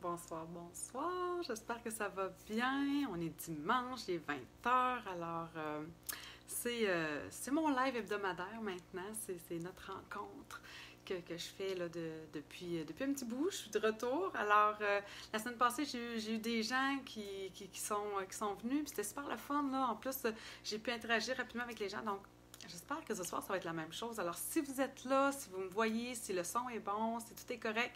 Bonsoir, bonsoir. J'espère que ça va bien. On est dimanche, il est 20 heures. Alors, c'est mon live hebdomadaire maintenant. C'est notre rencontre que je fais là, depuis un petit bout. Je suis de retour. Alors, la semaine passée, j'ai eu des gens qui sont venus. Puis c'était super le fun. Là. En plus, j'ai pu interagir rapidement avec les gens. Donc, j'espère que ce soir, ça va être la même chose. Alors, si vous êtes là, si vous me voyez, si le son est bon, si tout est correct,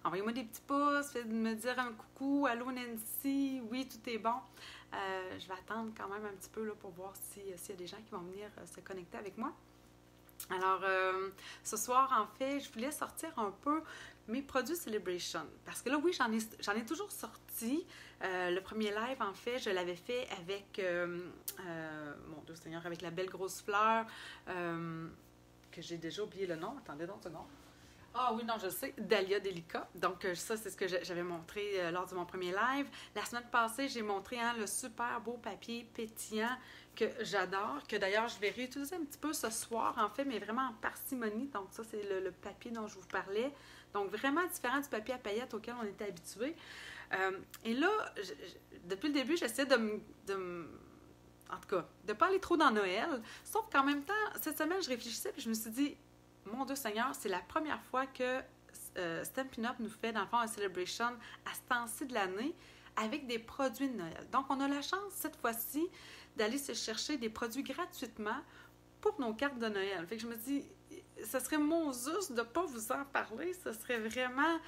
envoyez-moi des petits pouces, faites me dire un coucou, allô Nancy, oui, tout est bon. Je vais attendre quand même un petit peu là, pour voir s'il y a des gens qui vont venir se connecter avec moi. Alors, ce soir, en fait, je voulais sortir un peu mes produits Celebration. Parce que là, oui, j'en ai toujours sorti. Le premier live, en fait, je l'avais fait avec, mon Dieu Seigneur, avec la belle grosse fleur, que j'ai déjà oublié le nom. Attendez donc une seconde. Ah oui, non, je sais, Dahlia Delica. Donc, ça, c'est ce que j'avais montré lors de mon premier live. La semaine passée, j'ai montré le super beau papier pétillant que j'adore, que d'ailleurs, je vais réutiliser un petit peu ce soir, en fait, mais vraiment en parcimonie. Donc, ça, c'est le papier dont je vous parlais. Donc, vraiment différent du papier à paillettes auquel on était habitué. Et là, depuis le début, j'essaie en tout cas, de ne pas aller trop dans Noël. Sauf qu'en même temps, cette semaine, je réfléchissais et je me suis dit, mon Dieu Seigneur, c'est la première fois que Stampin' Up! Nous fait, dans le fond, un celebration à ce temps-ci de l'année avec des produits de Noël. Donc, on a la chance, cette fois-ci, d'aller se chercher des produits gratuitement pour nos cartes de Noël. Fait que je me dis, ce serait Moses de ne pas vous en parler. Ce serait vraiment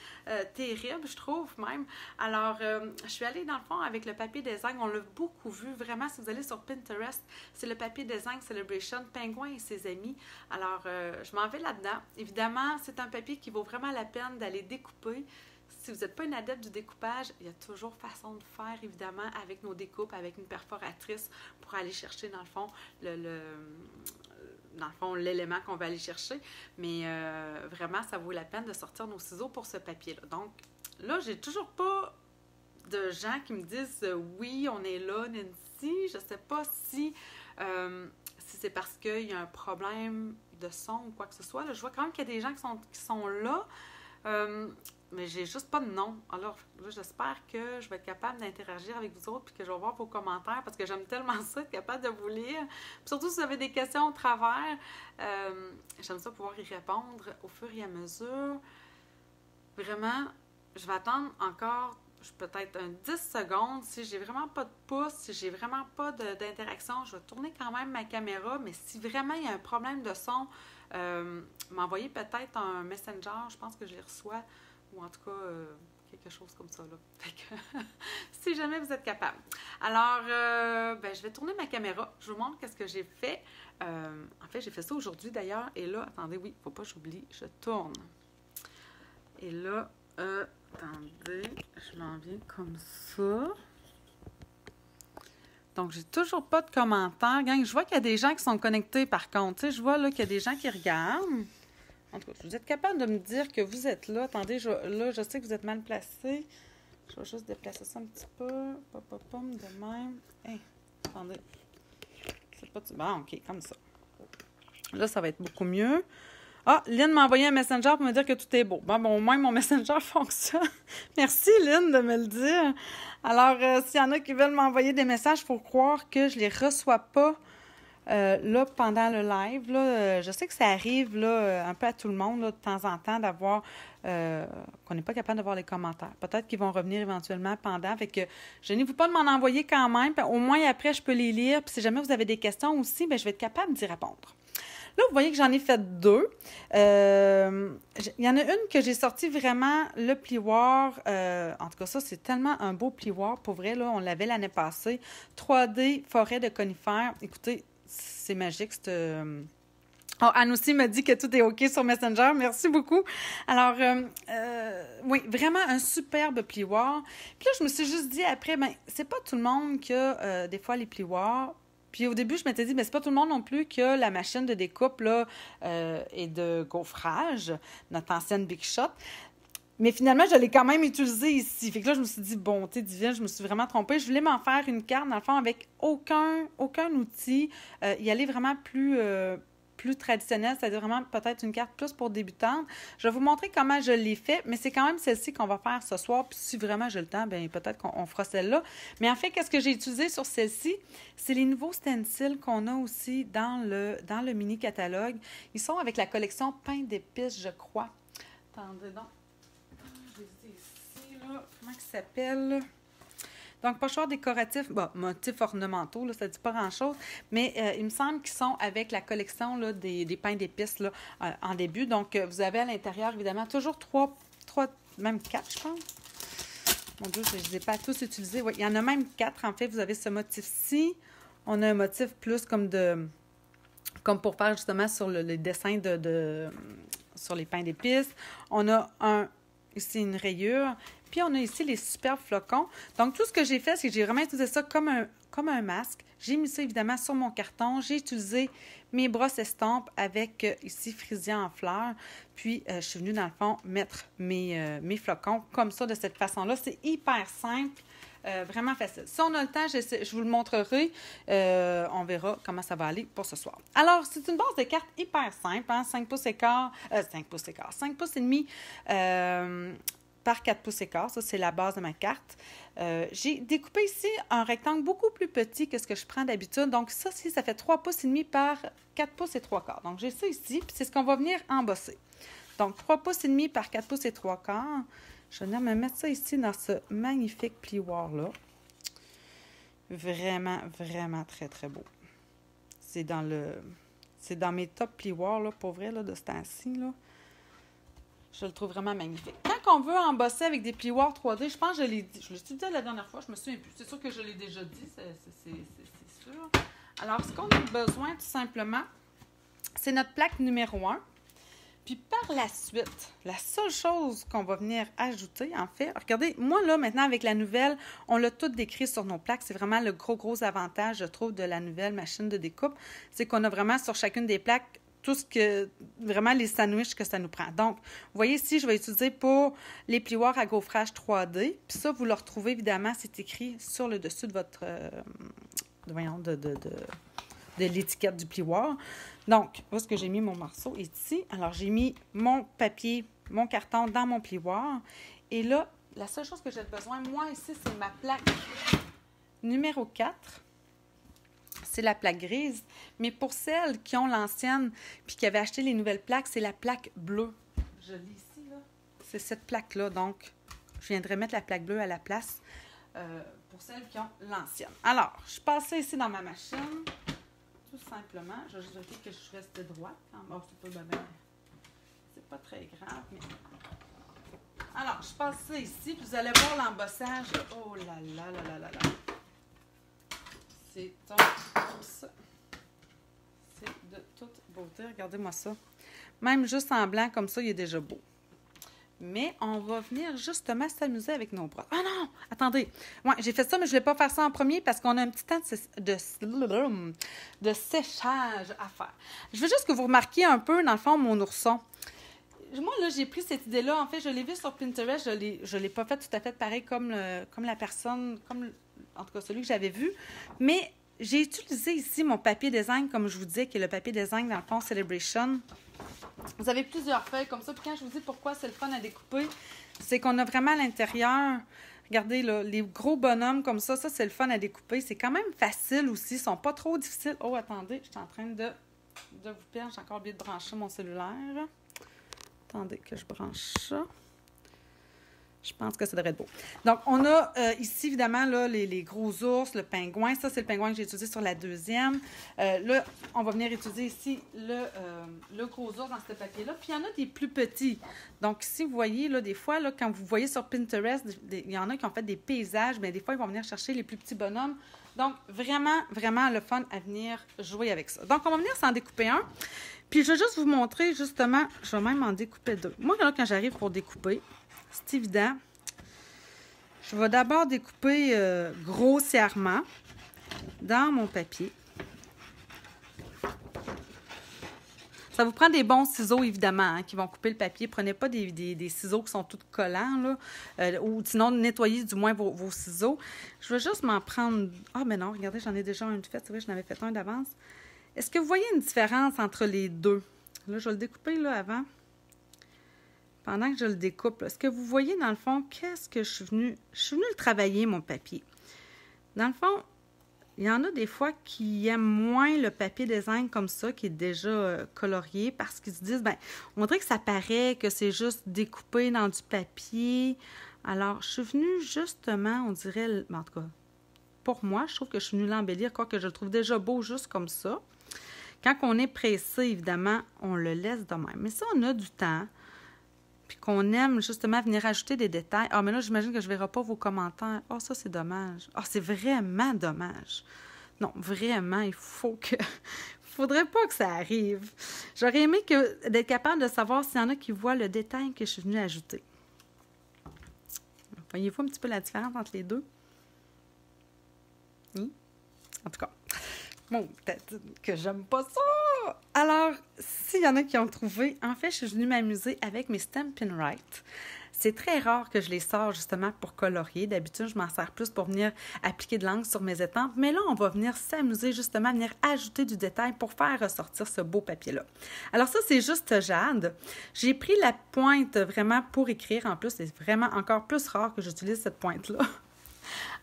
terrible, je trouve même. Alors, je suis allée dans le fond avec le papier design. On l'a beaucoup vu. Vraiment, si vous allez sur Pinterest, c'est le papier design Celebration, Pingouin et ses amis. Alors, je m'en vais là-dedans. Évidemment, c'est un papier qui vaut vraiment la peine d'aller découper. Si vous n'êtes pas une adepte du découpage, il y a toujours façon de faire, évidemment, avec nos découpes, avec une perforatrice pour aller chercher, dans le fond, l'élément qu'on va aller chercher. Mais vraiment, ça vaut la peine de sortir nos ciseaux pour ce papier-là. Donc, là, j'ai toujours pas de gens qui me disent oui, on est là, Nancy. Je sais pas si c'est parce qu'il y a un problème de son ou quoi que ce soit. Là, je vois quand même qu'il y a des gens qui sont là. Mais j'ai juste pas de nom. Alors, là, j'espère que je vais être capable d'interagir avec vous autres puis que je vais voir vos commentaires parce que j'aime tellement ça, être capable de vous lire. Puis surtout, si vous avez des questions au travers, j'aime ça pouvoir y répondre au fur et à mesure. Vraiment, je vais attendre encore peut-être 10 secondes. Si j'ai vraiment pas de pouce, si j'ai vraiment pas d'interaction, je vais tourner quand même ma caméra. Mais si vraiment il y a un problème de son, m'envoyer peut-être un messenger, je pense que je les reçois. Ou en tout cas, quelque chose comme ça, là. Fait que, si jamais vous êtes capable. Alors, je vais tourner ma caméra. Je vous montre qu'est-ce que j'ai fait. En fait, j'ai fait ça aujourd'hui, d'ailleurs. Et là, attendez, oui, faut pas que j'oublie. Je tourne. Et là, attendez, je m'en viens comme ça. Donc, j'ai toujours pas de commentaires. Gang, je vois qu'il y a des gens qui sont connectés, par contre. Tu sais, je vois là qu'il y a des gens qui regardent. En tout cas, vous êtes capable de me dire que vous êtes là. Attendez, là, je sais que vous êtes mal placé. Je vais juste déplacer ça un petit peu. De même. Hey, attendez. C'est pas... Bon, OK, comme ça. Là, ça va être beaucoup mieux. Ah, Lynn m'a envoyé un messenger pour me dire que tout est beau. Bon, au moins, mon messenger fonctionne. Merci, Lynn, de me le dire. Alors, s'il y en a qui veulent m'envoyer des messages, il faut croire que je les reçois pas. Là, pendant le live, là, je sais que ça arrive là, un peu à tout le monde là, de temps en temps d'avoir qu'on n'est pas capable de voir les commentaires. Peut-être qu'ils vont revenir éventuellement pendant. Fait que gênez-vous pas de m'en envoyer quand même. Au moins, après, je peux les lire. Puis si jamais vous avez des questions aussi, je vais être capable d'y répondre. Là, vous voyez que j'en ai fait deux. Il y en a une que j'ai sorti vraiment le plioir. En tout cas, ça, c'est tellement un beau plioir. Pour vrai, là, on l'avait l'année passée. 3D forêt de conifères. Écoutez, c'est magique. Anne aussi me dit que tout est OK sur Messenger. Merci beaucoup. Alors, oui, vraiment un superbe plioir. Puis là, je me suis juste dit après, c'est pas tout le monde qui a des fois les plioirs. Puis au début, je m'étais dit, c'est pas tout le monde non plus qui a la machine de découpe là, et de gaufrage, notre ancienne Big Shot. Mais finalement, je l'ai quand même utilisée ici. Fait que là, je me suis dit, bonté divine, je me suis vraiment trompée. Je voulais m'en faire une carte, dans le fond, avec aucun outil. Y aller vraiment plus plus traditionnelle, c'est-à-dire vraiment peut-être une carte plus pour débutantes. Je vais vous montrer comment je l'ai fait, mais c'est quand même celle-ci qu'on va faire ce soir. Puis si vraiment j'ai le temps, bien peut-être qu'on fera celle-là. Mais en fait, qu'est-ce que j'ai utilisé sur celle-ci? C'est les nouveaux stencils qu'on a aussi dans le mini-catalogue. Ils sont avec la collection Pain d'épices, je crois. Attendez donc. Je les ai ici, là. Comment il s'appelle? Donc, pochoirs décoratifs, bon, motifs ornementaux, là, ça ne dit pas grand-chose, mais il me semble qu'ils sont avec la collection là, des pains d'épices là, en début. Donc, vous avez à l'intérieur, évidemment, toujours trois, même 4, je pense. Mon Dieu, je ne les ai pas tous utilisés. Oui, il y en a même 4, en fait. Vous avez ce motif-ci. On a un motif plus comme pour faire justement sur le dessin sur les pains d'épices. On a ici une rayure. Puis, on a ici les superbes flocons. Donc, tout ce que j'ai fait, c'est que j'ai vraiment utilisé ça comme un masque. J'ai mis ça, évidemment, sur mon carton. J'ai utilisé mes brosses estampes avec, ici, frisia en fleurs. Puis, je suis venue, dans le fond, mettre mes flocons comme ça, de cette façon-là. C'est hyper simple, vraiment facile. Si on a le temps, je vous le montrerai. On verra comment ça va aller pour ce soir. Alors, c'est une base de cartes hyper simple, hein? 5 pouces et quart, 5 pouces et demi, par 4 pouces et quart. Ça, c'est la base de ma carte. J'ai découpé ici un rectangle beaucoup plus petit que ce que je prends d'habitude. Donc, ça fait 3 pouces et demi par 4 pouces et 3 quarts. Donc, j'ai ça ici, puis c'est ce qu'on va venir embosser. Donc, 3 pouces et demi par 4 pouces et 3 quarts. Je vais venir me mettre ça ici dans ce magnifique plioir-là. Vraiment, vraiment très, très beau. C'est dans mes top plioirs, là, pour vrai, là, de ce temps-ci, là. Je le trouve vraiment magnifique. Quand on veut embosser avec des plioirs 3D, je pense que je l'ai dit. Je l'ai dit la dernière fois, je me souviens plus. C'est sûr que je l'ai déjà dit, c'est sûr. Alors, ce qu'on a besoin, tout simplement, c'est notre plaque numéro 1. Puis par la suite, la seule chose qu'on va venir ajouter, en fait, regardez, moi là, maintenant, avec la nouvelle, on l'a tout décrit sur nos plaques. C'est vraiment le gros avantage, je trouve, de la nouvelle machine de découpe. C'est qu'on a vraiment sur chacune des plaques tout ce que, vraiment les sandwichs que ça nous prend. Donc, vous voyez ici, je vais utiliser pour les plioirs à gaufrage 3D. Puis ça, vous le retrouvez, évidemment, c'est écrit sur le dessus de votre, de l'étiquette du plioir. Donc, où est-ce que j'ai mis mon morceau? Ici. Alors, j'ai mis mon papier, mon carton dans mon plioir. Et là, la seule chose que j'ai besoin, moi, ici, c'est ma plaque numéro 4. C'est la plaque grise. Mais pour celles qui ont l'ancienne puis qui avaient acheté les nouvelles plaques, c'est la plaque bleue. Je l'ai ici, là. C'est cette plaque-là. Donc, je viendrai mettre la plaque bleue à la place pour celles qui ont l'ancienne. Alors, je passe ça ici dans ma machine. Tout simplement. Je vais juste vérifier que je reste droite. Oh, c'est pas très grave, mais... Alors, je passe ça ici, puis vous allez voir l'embossage. Oh là là là là là là. C'est top, ça. C'est de toute beauté. Regardez-moi ça. Même juste en blanc comme ça, il est déjà beau. Mais on va venir justement s'amuser avec nos brosses. Ah non! Attendez! Ouais, j'ai fait ça, mais je ne vais pas faire ça en premier parce qu'on a un petit temps de séchage à faire. Je veux juste que vous remarquiez un peu, dans le fond, mon ourson. Moi, là, j'ai pris cette idée-là. En fait, je l'ai vue sur Pinterest. Je l'ai pas fait tout à fait pareil comme la personne, en tout cas celui que j'avais vu. Mais j'ai utilisé ici mon papier design, comme je vous disais, qui est le papier design, dans le fond, Celebration. Vous avez plusieurs feuilles comme ça. Puis quand je vous dis pourquoi c'est le fun à découper, c'est qu'on a vraiment à l'intérieur, regardez là, les gros bonhommes comme ça, c'est le fun à découper. C'est quand même facile aussi. Ils ne sont pas trop difficiles. Oh, attendez, je suis en train de vous perdre. J'ai encore oublié de brancher mon cellulaire. Attendez que je branche ça. Je pense que ça devrait être beau. Donc, on a ici, évidemment, là, les gros ours, le pingouin. Ça, c'est le pingouin que j'ai utilisé sur la deuxième. Là, on va venir utiliser ici le gros ours dans ce papier-là. Puis, il y en a des plus petits. Donc, ici, vous voyez, là, des fois, là, quand vous voyez sur Pinterest, il y en a qui ont fait des paysages, mais des fois, ils vont venir chercher les plus petits bonhommes. Donc, vraiment, vraiment le fun à venir jouer avec ça. Donc, on va venir s'en découper un. Puis, je vais juste vous montrer, justement, je vais même en découper deux. Moi, là, quand j'arrive pour découper, c'est évident. Je vais d'abord découper grossièrement dans mon papier. Ça vous prend des bons ciseaux, évidemment, hein, qui vont couper le papier. Prenez pas des ciseaux qui sont tous collants, là, ou sinon, nettoyez du moins vos ciseaux. Je vais juste m'en prendre... Ah, mais non, regardez, j'en ai déjà un de fait. C'est vrai, j'en avais fait un d'avance. Est-ce que vous voyez une différence entre les deux? Là, je vais le découper là avant. Pendant que je le découpe, est-ce que vous voyez dans le fond, qu'est-ce que je suis venue le travailler, mon papier. Dans le fond, il y en a des fois qui aiment moins le papier design comme ça, qui est déjà colorié, parce qu'ils se disent, ben, on dirait que ça paraît que c'est juste découpé dans du papier. Alors, je suis venue justement, on dirait, en tout cas, pour moi, je trouve que je suis venue l'embellir, quoique je le trouve déjà beau juste comme ça. Quand on est pressé, évidemment, on le laisse de même. Mais si on a du temps, puis qu'on aime justement venir ajouter des détails. Ah, mais là, j'imagine que je ne verrai pas vos commentaires. Ah, ça, c'est dommage. Ah, c'est vraiment dommage. Non, vraiment, il faut que... faudrait pas que ça arrive. J'aurais aimé d'être capable de savoir s'il y en a qui voient le détail que je suis venue ajouter. Voyez-vous un petit peu la différence entre les deux? Oui? En tout cas, bon, peut-être que j'aime pas ça! Alors, s'il y en a qui ont trouvé, en fait, je suis venue m'amuser avec mes Stampin' Write. C'est très rare que je les sors justement pour colorier. D'habitude, je m'en sers plus pour venir appliquer de l'encre sur mes étampes. Mais là, on va venir s'amuser justement, venir ajouter du détail pour faire ressortir ce beau papier-là. Alors ça, c'est juste jade. J'ai pris la pointe vraiment pour écrire. En plus, c'est vraiment encore plus rare que j'utilise cette pointe-là.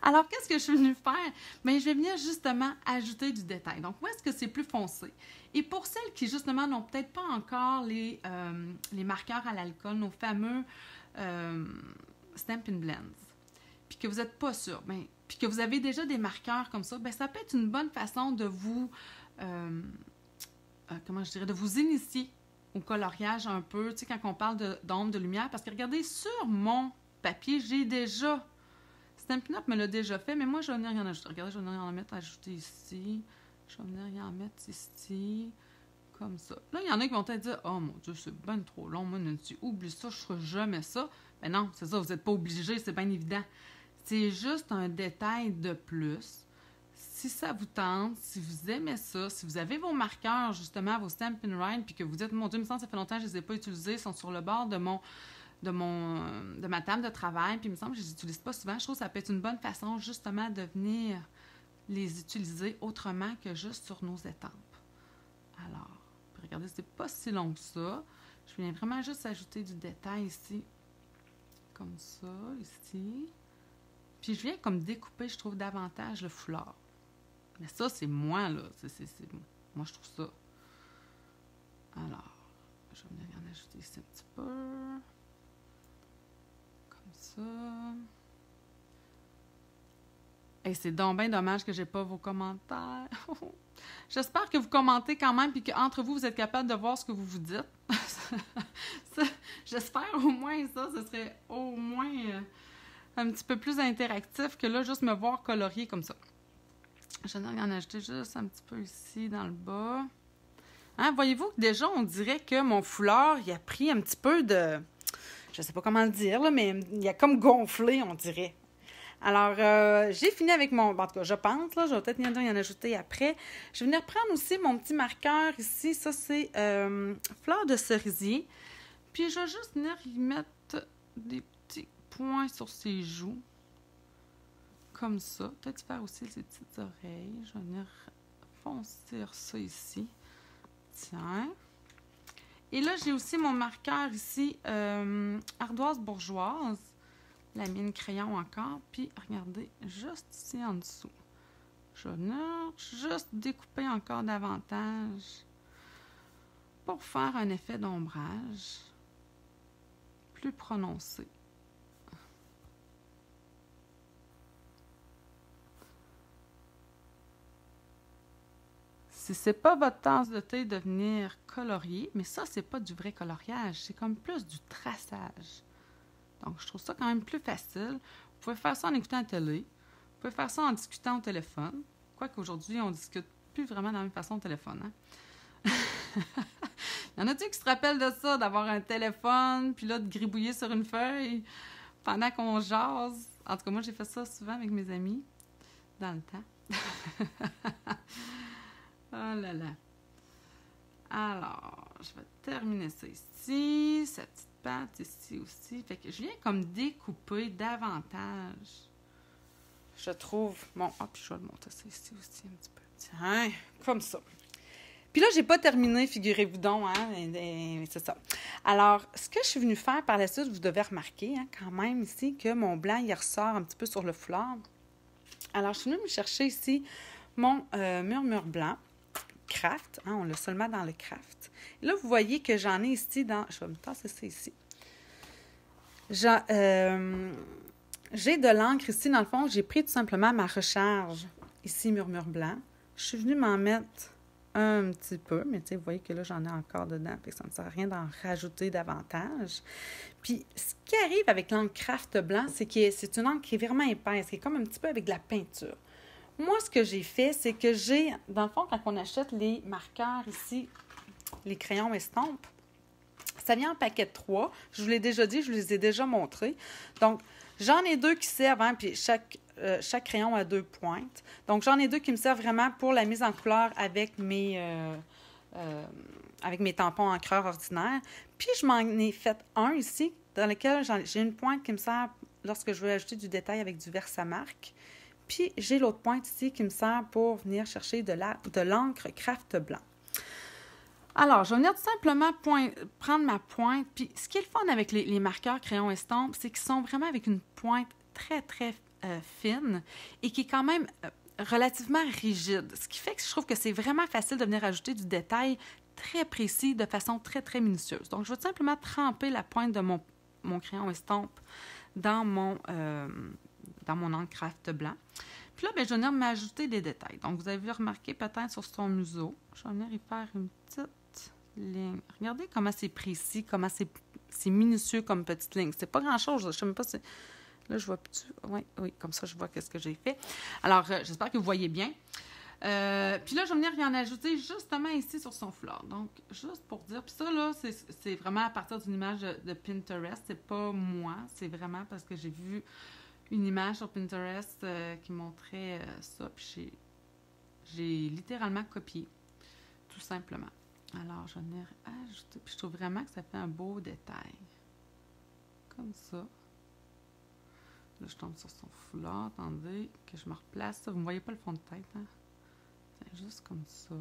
Alors, qu'est-ce que je suis venue faire? Bien, je vais venir justement ajouter du détail. Donc, où est-ce que c'est plus foncé? Et pour celles qui, justement, n'ont peut-être pas encore les marqueurs à l'alcool, nos fameux Stampin' Blends, puis que vous n'êtes pas sûr, bien, puis que vous avez déjà des marqueurs comme ça, bien, ça peut être une bonne façon de vous, comment je dirais, de vous initier au coloriage un peu, tu sais, quand on parle d'ombre, de lumière, parce que regardez, sur mon papier, j'ai déjà... Stampin' Up me l'a déjà fait, mais moi, je vais venir y en ajouter. Regardez, je vais venir y en mettre ajouter ici. Je vais venir y en mettre ici. Comme ça. Là, il y en a qui vont peut-être dire « Oh mon Dieu, c'est bien trop long. Moi, Nancy, oublie ça, je ne ferai jamais ça. » Mais non, c'est ça, vous n'êtes pas obligé, c'est bien évident. C'est juste un détail de plus. Si ça vous tente, si vous aimez ça, si vous avez vos marqueurs, justement, vos Stampin' Write, puis que vous dites « Mon Dieu, il me semble que ça fait longtemps que je ne les ai pas utilisés, ils sont sur le bord de ma table de travail, puis il me semble que je ne les utilise pas souvent. » Je trouve que ça peut être une bonne façon, justement, de venir les utiliser autrement que juste sur nos étampes. Alors, regardez, c'est pas si long que ça. Je viens vraiment juste ajouter du détail ici, comme ça, ici. Puis je viens comme découper, je trouve, davantage le foulard. Mais ça, c'est moi, là. Moi, je trouve ça. Alors, je vais venir en ajouter ici un petit peu. Comme ça. Et c'est donc bien dommage que j'ai pas vos commentaires. J'espère que vous commentez quand même et qu'entre vous, vous êtes capable de voir ce que vous vous dites. J'espère au moins ça. Ce serait au moins un petit peu plus interactif que là, juste me voir colorier comme ça. Je vais en ajouter juste un petit peu ici dans le bas. Hein, voyez-vous que déjà, on dirait que mon foulard, il a pris un petit peu de... Je sais pas comment le dire, là, mais il a comme gonflé, on dirait. Alors, j'ai fini avec mon... En tout cas, je pense, là, je vais peut-être y en ajouter après. Je vais venir prendre aussi mon petit marqueur ici. Ça, c'est fleur de cerisier. Puis, je vais juste venir y mettre des petits points sur ses joues. Comme ça. Peut-être faire aussi ses petites oreilles. Je vais venir foncir ça ici. Tiens. Et là, j'ai aussi mon marqueur ici, ardoise bourgeoise. La mine crayon encore, puis regardez, juste ici en dessous. Je vais venir juste découper encore davantage pour faire un effet d'ombrage plus prononcé. Si c'est pas votre tasse de thé de venir colorier, mais ça, c'est pas du vrai coloriage, c'est comme plus du traçage. Donc, je trouve ça quand même plus facile. Vous pouvez faire ça en écoutant la télé. Vous pouvez faire ça en discutant au téléphone. Quoique aujourd'hui, on ne discute plus vraiment de la même façon au téléphone. Hein? Il y en a-tu qui se rappellent de ça, d'avoir un téléphone, puis là, de gribouiller sur une feuille pendant qu'on jase? En tout cas, moi, j'ai fait ça souvent avec mes amis, dans le temps. Oh là là. Alors, je vais terminer ça ici. Cette petite patte ici aussi. Fait que je viens comme découper davantage. Je trouve... Bon, puis je vais le monter ça ici aussi un petit peu. Tiens, comme ça. Puis là, j'ai pas terminé, figurez-vous donc, hein, c'est ça. Alors, ce que je suis venue faire par la suite, vous devez remarquer quand même ici que mon blanc, il ressort un petit peu sur le foulard. Alors, je suis venue me chercher ici mon murmure blanc, craft, on l'a seulement dans le craft. Et là, vous voyez que j'en ai ici dans... Je vais me tasser ça ici. J'ai de l'encre ici, dans le fond, j'ai pris tout simplement ma recharge, ici, murmure blanc. Je suis venue m'en mettre un petit peu, mais tu sais, vous voyez que là, j'en ai encore dedans, fait que ça ne sert à rien d'en rajouter davantage. Puis, ce qui arrive avec l'encre craft blanc, c'est que c'est une encre qui est vraiment épaisse, qui est comme un petit peu avec de la peinture. Moi, ce que j'ai fait, c'est que j'ai, dans le fond, quand on achète les marqueurs ici, les crayons estampes, ça vient en paquet de 3. Je vous l'ai déjà dit, je vous les ai déjà montrés. Donc, j'en ai 2 qui servent, puis chaque crayon a 2 pointes. Donc, j'en ai 2 qui me servent vraiment pour la mise en couleur avec mes tampons encreurs ordinaires. Puis, je m'en ai fait un ici, dans lequel j'ai une pointe qui me sert lorsque je veux ajouter du détail avec du Versamark. Puis, j'ai l'autre pointe ici qui me sert pour venir chercher de l'encre craft blanc. Alors, je vais venir tout simplement prendre ma pointe. Puis, ce qui est le fun avec les marqueurs crayons estampes, c'est qu'ils sont vraiment avec une pointe très, très fine et qui est quand même relativement rigide. Ce qui fait que je trouve que c'est vraiment facile de venir ajouter du détail très précis de façon très, très minutieuse. Donc, je vais tout simplement tremper la pointe de mon crayon estampe dans mon encre craft blanc. Puis là, bien, je vais venir m'ajouter des détails. Donc, vous avez remarqué peut-être sur son museau, je vais venir y faire une petite ligne. Regardez comment c'est précis, comment c'est minutieux comme petite ligne. C'est pas grand-chose. Je ne sais même pas si... Là, je vois plus... Oui, comme ça, je vois qu'est-ce que j'ai fait. Alors, j'espère que vous voyez bien. Puis là, je vais venir y en ajouter justement ici sur son foulard. Donc, juste pour dire... Puis ça, là, c'est vraiment à partir d'une image de Pinterest. C'est pas moi. C'est vraiment parce que j'ai vu une image sur Pinterest qui montrait ça. Puis j'ai littéralement copié, tout simplement. Alors, je vais venir ajouter. Puis je trouve vraiment que ça fait un beau détail. Comme ça. Là, je tombe sur son foulard. Attendez que je me replace. Vous ne voyez pas le fond de tête, hein? C'est juste comme ça.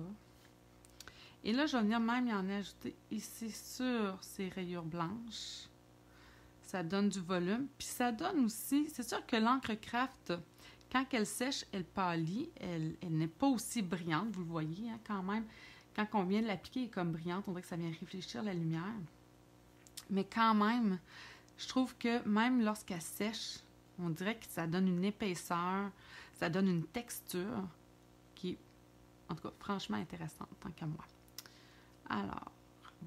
Et là, je vais venir même y en ajouter ici sur ces rayures blanches. Ça donne du volume. Puis ça donne aussi... C'est sûr que l'encre craft, quand elle sèche, elle pâlit. Elle n'est pas aussi brillante, vous le voyez, hein, quand même. Quand on vient de l'appliquer, elle est comme brillante. On dirait que ça vient réfléchir la lumière. Mais quand même, je trouve que même lorsqu'elle sèche, on dirait que ça donne une épaisseur, ça donne une texture qui est, en tout cas, franchement intéressante, tant qu'à moi. Alors,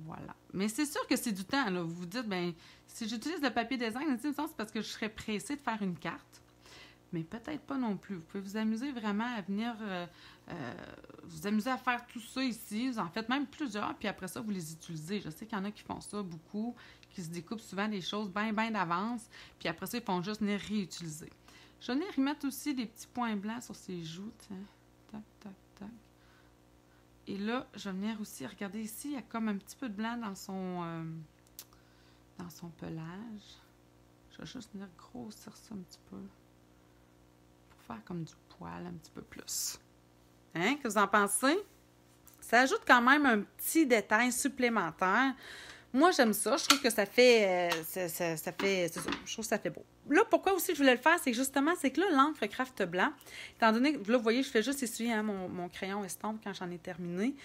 voilà. Mais c'est sûr que c'est du temps, là. Vous vous dites, bien, si j'utilise le papier design, c'est parce que je serais pressée de faire une carte. Mais peut-être pas non plus. Vous pouvez vous amuser vraiment à venir vous amuser à faire tout ça ici. Vous en faites même plusieurs, puis après ça, vous les utilisez. Je sais qu'il y en a qui font ça beaucoup, qui se découpent souvent des choses bien d'avance, puis après ça, ils font juste venir réutiliser. Je vais venir y mettre aussi des petits points blancs sur ses joues. Tiens. Tac, tac, tac. Et là, je vais venir aussi, regarder ici, il y a comme un petit peu de blanc dans son pelage. Je vais juste venir grossir ça un petit peu. Faire comme du poil un petit peu plus. Hein? Que vous en pensez? Ça ajoute quand même un petit détail supplémentaire. Moi, j'aime ça. Je trouve que ça fait... c'est ça. Je trouve que ça fait beau. Là, pourquoi aussi je voulais le faire, c'est que justement, c'est que là, l'encre craft blanc, étant donné que, là, vous voyez, je fais juste essuyer mon crayon estompe quand j'en ai terminé.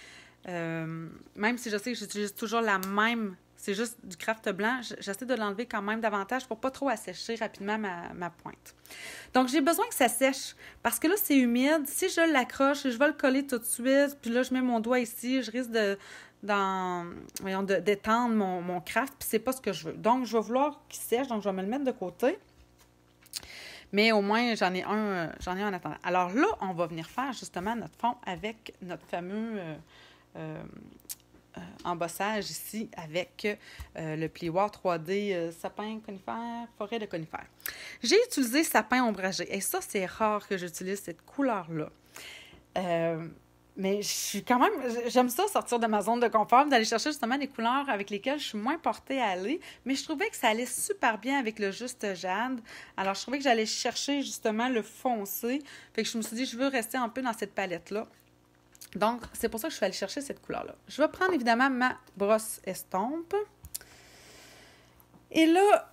Même si je sais que j'utilise toujours la même... C'est juste du craft blanc. J'essaie de l'enlever quand même davantage pour pas trop assécher rapidement ma pointe. Donc, j'ai besoin que ça sèche parce que là, c'est humide. Si je l'accroche, je vais le coller tout de suite. Puis là, je mets mon doigt ici. Je risque d'étendre mon craft. Puis c'est pas ce que je veux. Donc, je vais vouloir qu'il sèche. Donc, je vais me le mettre de côté. Mais au moins, j'en ai un en attendant. Alors là, on va venir faire justement notre fond avec notre fameux... embossage ici avec le plioir 3D sapin, conifère, forêt de conifère. J'ai utilisé sapin ombragé. Et ça, c'est rare que j'utilise cette couleur-là. Mais je suis quand même... J'aime ça, sortir de ma zone de confort, d'aller chercher justement des couleurs avec lesquelles je suis moins portée à aller. Mais je trouvais que ça allait super bien avec le juste jade. Alors, je trouvais que j'allais chercher justement le foncé. Fait que je me suis dit, je veux rester un peu dans cette palette-là. Donc, c'est pour ça que je suis allée chercher cette couleur-là. Je vais prendre évidemment ma brosse estompe. Et là,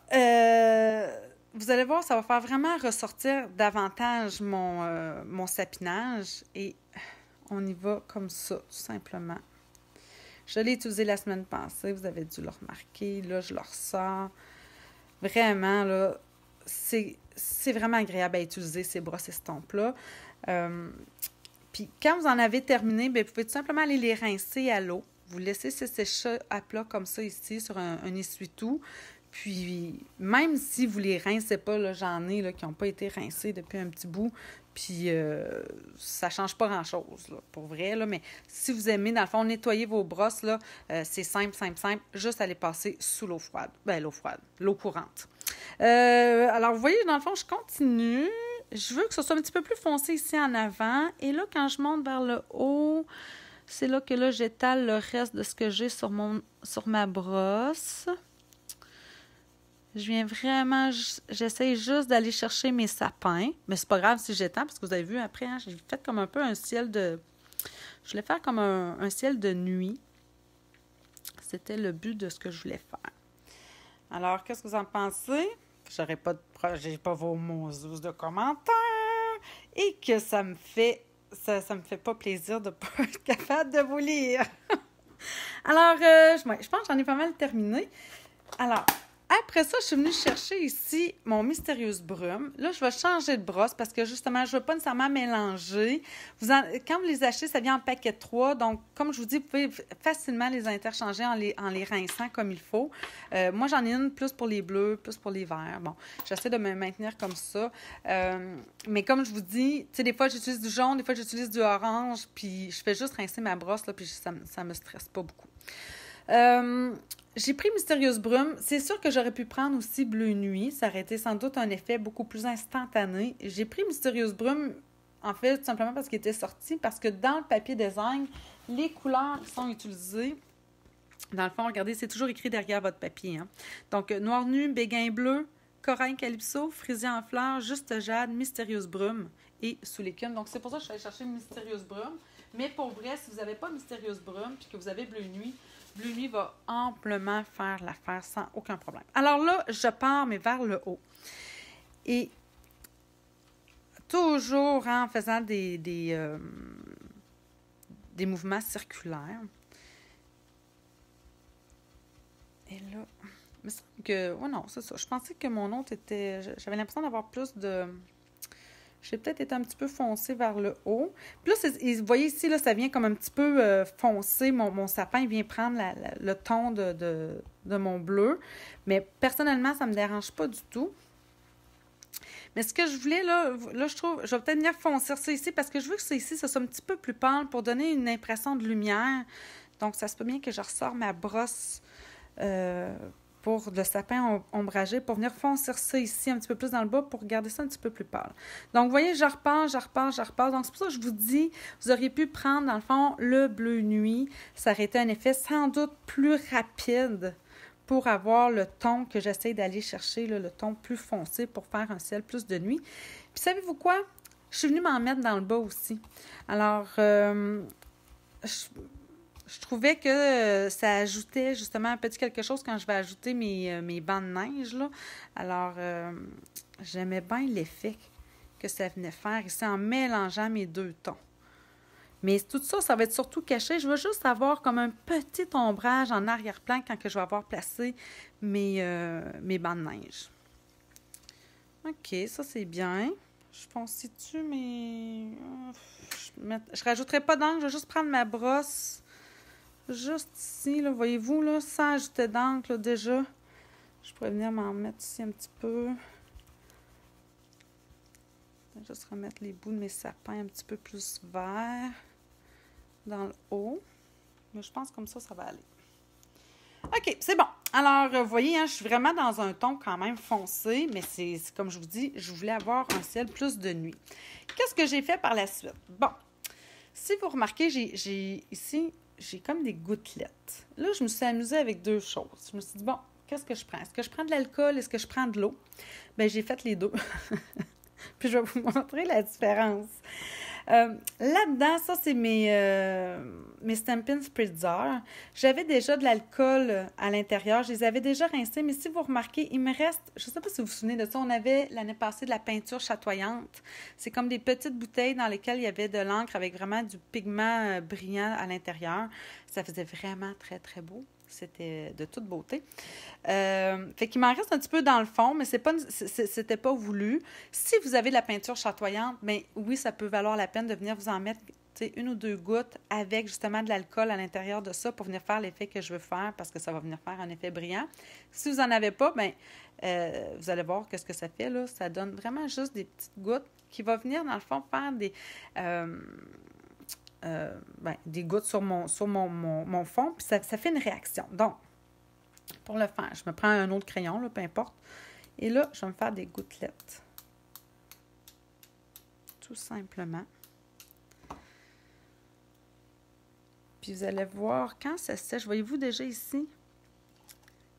vous allez voir, ça va faire vraiment ressortir davantage mon sapinage. Et on y va comme ça, tout simplement. Je l'ai utilisé la semaine passée, vous avez dû le remarquer. Là, je le ressors. Vraiment, là, c'est vraiment agréable à utiliser ces brosses estompes-là. Puis quand vous en avez terminé, bien, vous pouvez tout simplement aller les rincer à l'eau. Vous laissez sécher à plat comme ça ici sur un essuie-tout. Puis même si vous les rincez pas, là, j'en ai là, qui n'ont pas été rincés depuis un petit bout, puis ça ne change pas grand-chose, là, pour vrai. Là, mais si vous aimez, dans le fond, nettoyer vos brosses, là, c'est simple, juste à les passer sous l'eau froide. Bien, l'eau courante. Alors, vous voyez, dans le fond, je continue. Je veux que ce soit un petit peu plus foncé ici en avant. Et là, quand je monte vers le haut, c'est là que là, j'étale le reste de ce que j'ai sur ma brosse. Je viens vraiment, j'essaie juste d'aller chercher mes sapins. Mais c'est pas grave si j'étends, parce que vous avez vu après, hein, j'ai fait comme un peu un ciel de... Je voulais faire comme un ciel de nuit. C'était le but de ce que je voulais faire. Alors, qu'est-ce que vous en pensez? J'ai pas vos mots de commentaires. Et que ça me fait pas plaisir de ne pas être capable de vous lire. Alors, je pense que j'en ai pas mal terminé. Alors, après ça, je suis venue chercher ici mon Mystérieuse Brume. Là, je vais changer de brosse parce que justement, je ne veux pas nécessairement mélanger. Quand vous les achetez, ça vient en paquet de 3. Donc, comme je vous dis, vous pouvez facilement les interchanger en les rinçant comme il faut. Moi, j'en ai une plus pour les bleus, plus pour les verts. Bon, j'essaie de me maintenir comme ça. Mais comme je vous dis, tu sais, des fois, j'utilise du jaune, des fois, j'utilise du orange. Puis, je fais juste rincer ma brosse, là, puis ça ne me stresse pas beaucoup. J'ai pris Mystérieuse Brume. C'est sûr que j'aurais pu prendre aussi Bleu Nuit. Ça aurait été sans doute un effet beaucoup plus instantané. J'ai pris Mystérieuse Brume, en fait, tout simplement parce qu'il était sorti, parce que dans le papier design, les couleurs qui sont utilisées, dans le fond, regardez, c'est toujours écrit derrière votre papier. Hein? Donc, Noir Nu, Béguin Bleu, Corail Calypso, Frisée en fleurs, Juste Jade, Mystérieuse Brume et Sous l'écume. Donc, c'est pour ça que je suis allée chercher Mystérieuse Brume. Mais pour vrai, si vous n'avez pas Mystérieuse Brume puis que vous avez Bleu Nuit va amplement faire l'affaire sans aucun problème. Alors là, je pars, mais vers le haut. Et toujours en faisant des mouvements circulaires. Et là, il me semble que... Oh non, c'est ça. Je pensais que mon autre était... J'avais l'impression d'avoir plus de... J'ai peut-être été un petit peu foncé vers le haut. Puis là, vous voyez ici, là, ça vient comme un petit peu foncé. Mon sapin, il vient prendre le ton de mon bleu. Mais personnellement, ça ne me dérange pas du tout. Mais ce que je voulais, là je trouve, je vais peut-être venir foncer ça ici parce que je veux que ça ici, ça soit un petit peu plus pâle pour donner une impression de lumière. Donc, ça se peut bien que je ressors ma brosse pour le sapin ombragé, pour venir foncer ça ici un petit peu plus dans le bas pour garder ça un petit peu plus pâle. Donc, vous voyez, je repars. Donc, c'est pour ça que je vous dis, vous auriez pu prendre, dans le fond, le Bleu Nuit. Ça aurait été un effet sans doute plus rapide pour avoir le ton que j'essaie d'aller chercher, là, le ton plus foncé pour faire un ciel plus de nuit. Puis, savez-vous quoi? Je suis venue m'en mettre dans le bas aussi. Alors, je trouvais que ça ajoutait justement un petit quelque chose quand je vais ajouter mes bancs de neige, là. Alors, j'aimais bien l'effet que ça venait faire ici en mélangeant mes deux tons. Mais tout ça, ça va être surtout caché. Je veux juste avoir comme un petit ombrage en arrière-plan quand que je vais avoir placé mes bancs de neige. OK, ça c'est bien. Je foncille-tu, mais... Je rajouterai pas d'encre, je vais juste prendre ma brosse. Juste ici, là, voyez-vous, là, sans ajouter d'encre, là, déjà. Je pourrais venir m'en mettre ici un petit peu. Je vais juste remettre les bouts de mes sapins un petit peu plus verts dans le haut. Mais je pense comme ça va aller. OK, c'est bon. Alors, vous voyez, hein, je suis vraiment dans un ton quand même foncé, mais c'est comme je vous dis, je voulais avoir un ciel plus de nuit. Qu'est-ce que j'ai fait par la suite? Bon, si vous remarquez, j'ai comme des gouttelettes. Là, je me suis amusée avec deux choses. Je me suis dit, bon, qu'est-ce que je prends? Est-ce que je prends de l'alcool? Est-ce que je prends de l'eau? Bien, j'ai fait les deux. Puis, je vais vous montrer la différence. Là-dedans, ça, c'est mes Stampin' Spritzer. J'avais déjà de l'alcool à l'intérieur. Je les avais déjà rincés, mais si vous remarquez, il me reste, je ne sais pas si vous vous souvenez de ça, on avait l'année passée de la peinture chatoyante. C'est comme des petites bouteilles dans lesquelles il y avait de l'encre avec vraiment du pigment brillant à l'intérieur. Ça faisait vraiment très, très beau. C'était de toute beauté. Fait qu'il m'en reste un petit peu dans le fond, mais c'était pas voulu. Si vous avez de la peinture chatoyante, bien oui, ça peut valoir la peine de venir vous en mettre une ou deux gouttes avec justement de l'alcool à l'intérieur de ça pour venir faire l'effet que je veux faire parce que ça va venir faire un effet brillant. Si vous n'en avez pas, bien, vous allez voir qu'est-ce que ça fait. Là. Ça donne vraiment juste des petites gouttes qui vont venir, dans le fond, faire des gouttes sur mon fond, puis ça fait une réaction. Donc, pour le faire, je me prends un autre crayon, là, peu importe, et là, je vais me faire des gouttelettes. Tout simplement. Puis vous allez voir, quand ça sèche, voyez-vous déjà ici,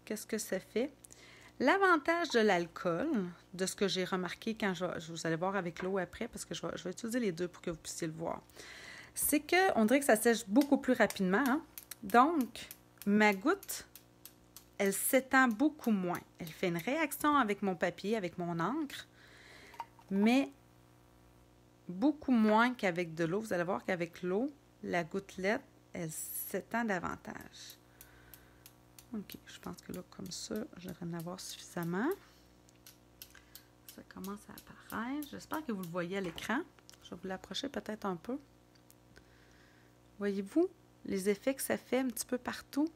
qu'est-ce que ça fait? L'avantage de l'alcool, de ce que j'ai remarqué quand vous allez voir avec l'eau après, parce que je vais utiliser les deux pour que vous puissiez le voir, c'est qu'on dirait que ça sèche beaucoup plus rapidement. Hein? Donc, ma goutte, elle s'étend beaucoup moins. Elle fait une réaction avec mon papier, avec mon encre, mais beaucoup moins qu'avec de l'eau. Vous allez voir qu'avec l'eau, la gouttelette, elle s'étend davantage. OK, je pense que là, comme ça, je devrais en avoir suffisamment. Ça commence à apparaître. J'espère que vous le voyez à l'écran. Je vais vous l'approcher peut-être un peu. Voyez-vous les effets que ça fait un petit peu partout?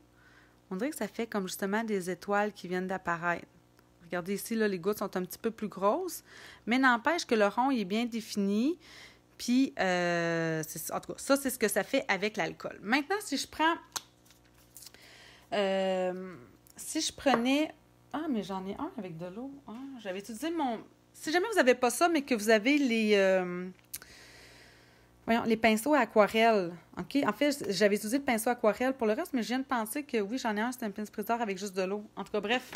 On dirait que ça fait comme justement des étoiles qui viennent d'apparaître. Regardez ici, là, les gouttes sont un petit peu plus grosses, mais n'empêche que le rond il est bien défini. Puis, en tout cas, ça, c'est ce que ça fait avec l'alcool. Maintenant, si je prends... si je prenais... Ah, mais j'en ai un avec de l'eau. Ah, j'avais utilisé mon... Si jamais vous n'avez pas ça, mais que vous avez les pinceaux à aquarelle. OK? En fait, j'avais utilisé le pinceau aquarelle pour le reste, mais je viens de penser que oui, j'en ai un Stampin' Spritzer avec juste de l'eau. En tout cas, bref,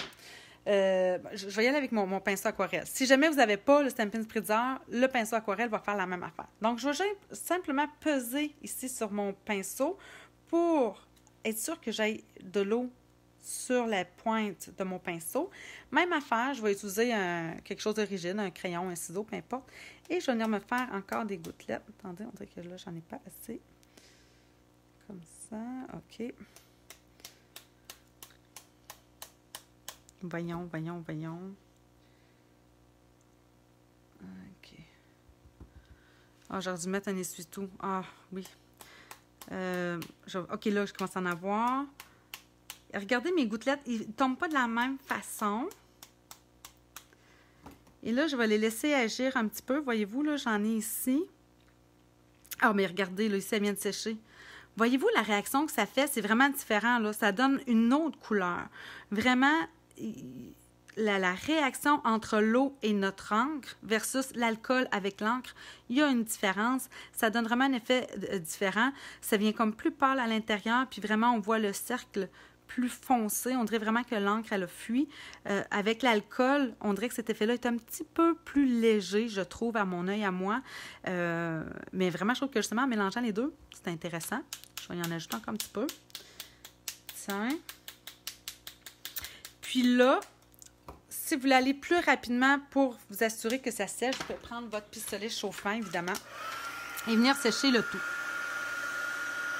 je vais y aller avec mon pinceau aquarelle. Si jamais vous n'avez pas le Stampin' Spritzer, le pinceau aquarelle va faire la même affaire. Donc, je vais simplement peser ici sur mon pinceau pour être sûr que j'ai de l'eau sur la pointe de mon pinceau. Même affaire, je vais utiliser quelque chose de rigide, un crayon, un ciseau, peu importe. Et je vais venir me faire encore des gouttelettes. Attendez, on dirait que là, j'en ai pas assez. Comme ça, OK. Voyons. OK. Ah, j'aurais dû mettre un essuie-tout. Ah, oui. OK, là, je commence à en avoir. Regardez mes gouttelettes, ils ne tombent pas de la même façon. Et là, je vais les laisser agir un petit peu. Voyez-vous, là, j'en ai ici. Ah, mais regardez, là, ici, ça vient de sécher. Voyez-vous la réaction que ça fait? C'est vraiment différent, là. Ça donne une autre couleur. Vraiment, la réaction entre l'eau et notre encre versus l'alcool avec l'encre, il y a une différence. Ça donne vraiment un effet différent. Ça vient comme plus pâle à l'intérieur, puis vraiment, on voit le cercle plus foncé. On dirait vraiment que l'encre, elle a fui. Avec l'alcool, on dirait que cet effet-là est un petit peu plus léger, je trouve, à mon œil, à moi. Mais vraiment, je trouve que justement, en mélangeant les deux, c'est intéressant. Je vais y en ajouter encore un petit peu. Tiens. Puis là, si vous voulez aller plus rapidement pour vous assurer que ça sèche, vous pouvez prendre votre pistolet chauffant, évidemment, et venir sécher le tout.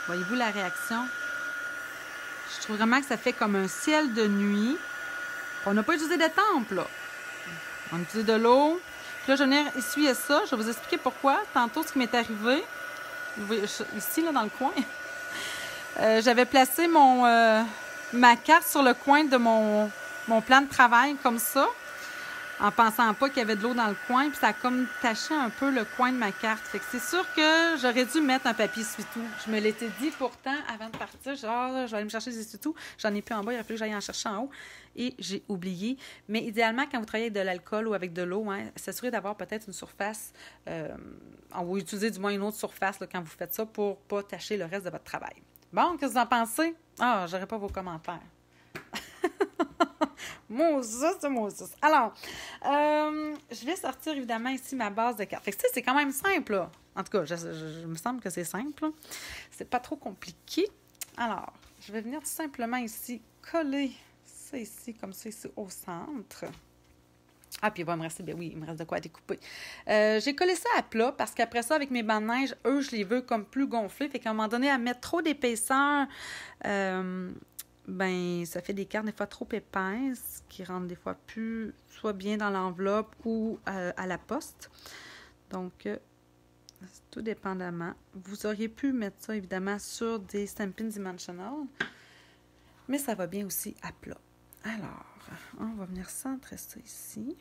Voyez-vous la réaction? Je trouve vraiment que ça fait comme un ciel de nuit. On n'a pas utilisé d'étampe, là. On a utilisé de l'eau. Puis là, je vais venir essuyer ça. Je vais vous expliquer pourquoi. Tantôt, ce qui m'est arrivé, ici, là, dans le coin, j'avais placé ma carte sur le coin de mon plan de travail, comme ça, en pensant pas qu'il y avait de l'eau dans le coin, puis ça a comme taché un peu le coin de ma carte. Fait que c'est sûr que j'aurais dû mettre un papier essuie-tout. Je me l'étais dit pourtant avant de partir, genre, je vais aller me chercher des essuie-tout. J'en ai plus en bas, il a fallu que j'aille en chercher en haut. Et j'ai oublié. Mais idéalement, quand vous travaillez avec de l'alcool ou avec de l'eau, hein, s'assurer d'avoir peut-être une surface, on va utiliser du moins une autre surface là, quand vous faites ça pour pas tacher le reste de votre travail. Bon, qu'est-ce que vous en pensez? Ah, j'aurais pas vos commentaires. Moses. Alors, je vais sortir évidemment ici ma base de cartes. Fait que c'est quand même simple, là. En tout cas, je me semble que c'est simple. C'est pas trop compliqué. Alors, je vais venir tout simplement ici coller ça ici, comme ça, ici au centre. Ah, puis il va me rester, bien oui, il me reste de quoi découper. J'ai collé ça à plat parce qu'après ça, avec mes bandes de neige, eux, je les veux comme plus gonflés. Fait qu'à un moment donné, à mettre trop d'épaisseur, ben ça fait des cartes des fois trop épaisses qui rendent des fois plus soit bien dans l'enveloppe ou à la poste. Donc, tout dépendamment. Vous auriez pu mettre ça, évidemment, sur des Stampin' Dimensional, mais ça va bien aussi à plat. Alors, on va venir centrer ça ici.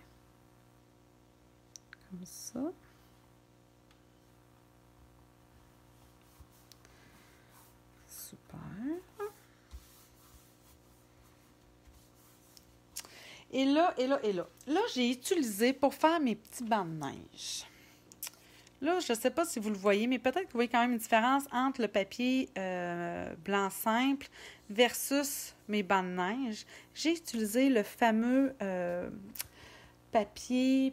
Comme ça. Super. Et là, là, j'ai utilisé pour faire mes petits bancs de neige. Là, je ne sais pas si vous le voyez, mais peut-être que vous voyez quand même une différence entre le papier blanc simple versus mes bancs de neige. J'ai utilisé le fameux papier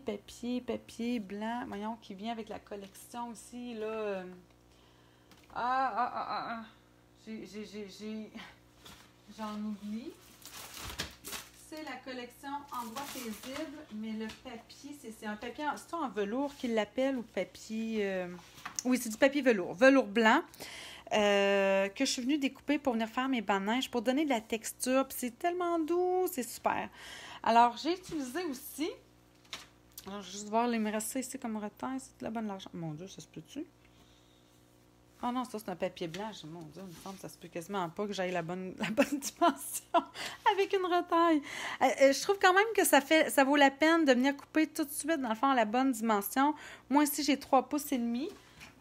blanc, voyons, qui vient avec la collection aussi, là. J'en oublie. C'est la collection Endroit paisible, mais le papier, c'est un papier, c'est en velours qu'ils l'appellent ou papier... Oui, c'est du papier velours blanc que je suis venue découper pour venir faire mes bancs de neige, pour donner de la texture, puis c'est tellement doux, c'est super. Alors, j'ai utilisé aussi... Alors, je vais juste voir, il me reste ça ici comme retail, c'est de la bonne l'argent. Mon Dieu, ça se peut-tu? Oh non, ça c'est un papier blanc. Mon Dieu, il me semble que ça se peut quasiment pas que j'aille la bonne dimension avec une retaille. Je trouve quand même que ça vaut la peine de venir couper tout de suite, dans le fond, à la bonne dimension. Moi ici, j'ai 3 pouces et demi.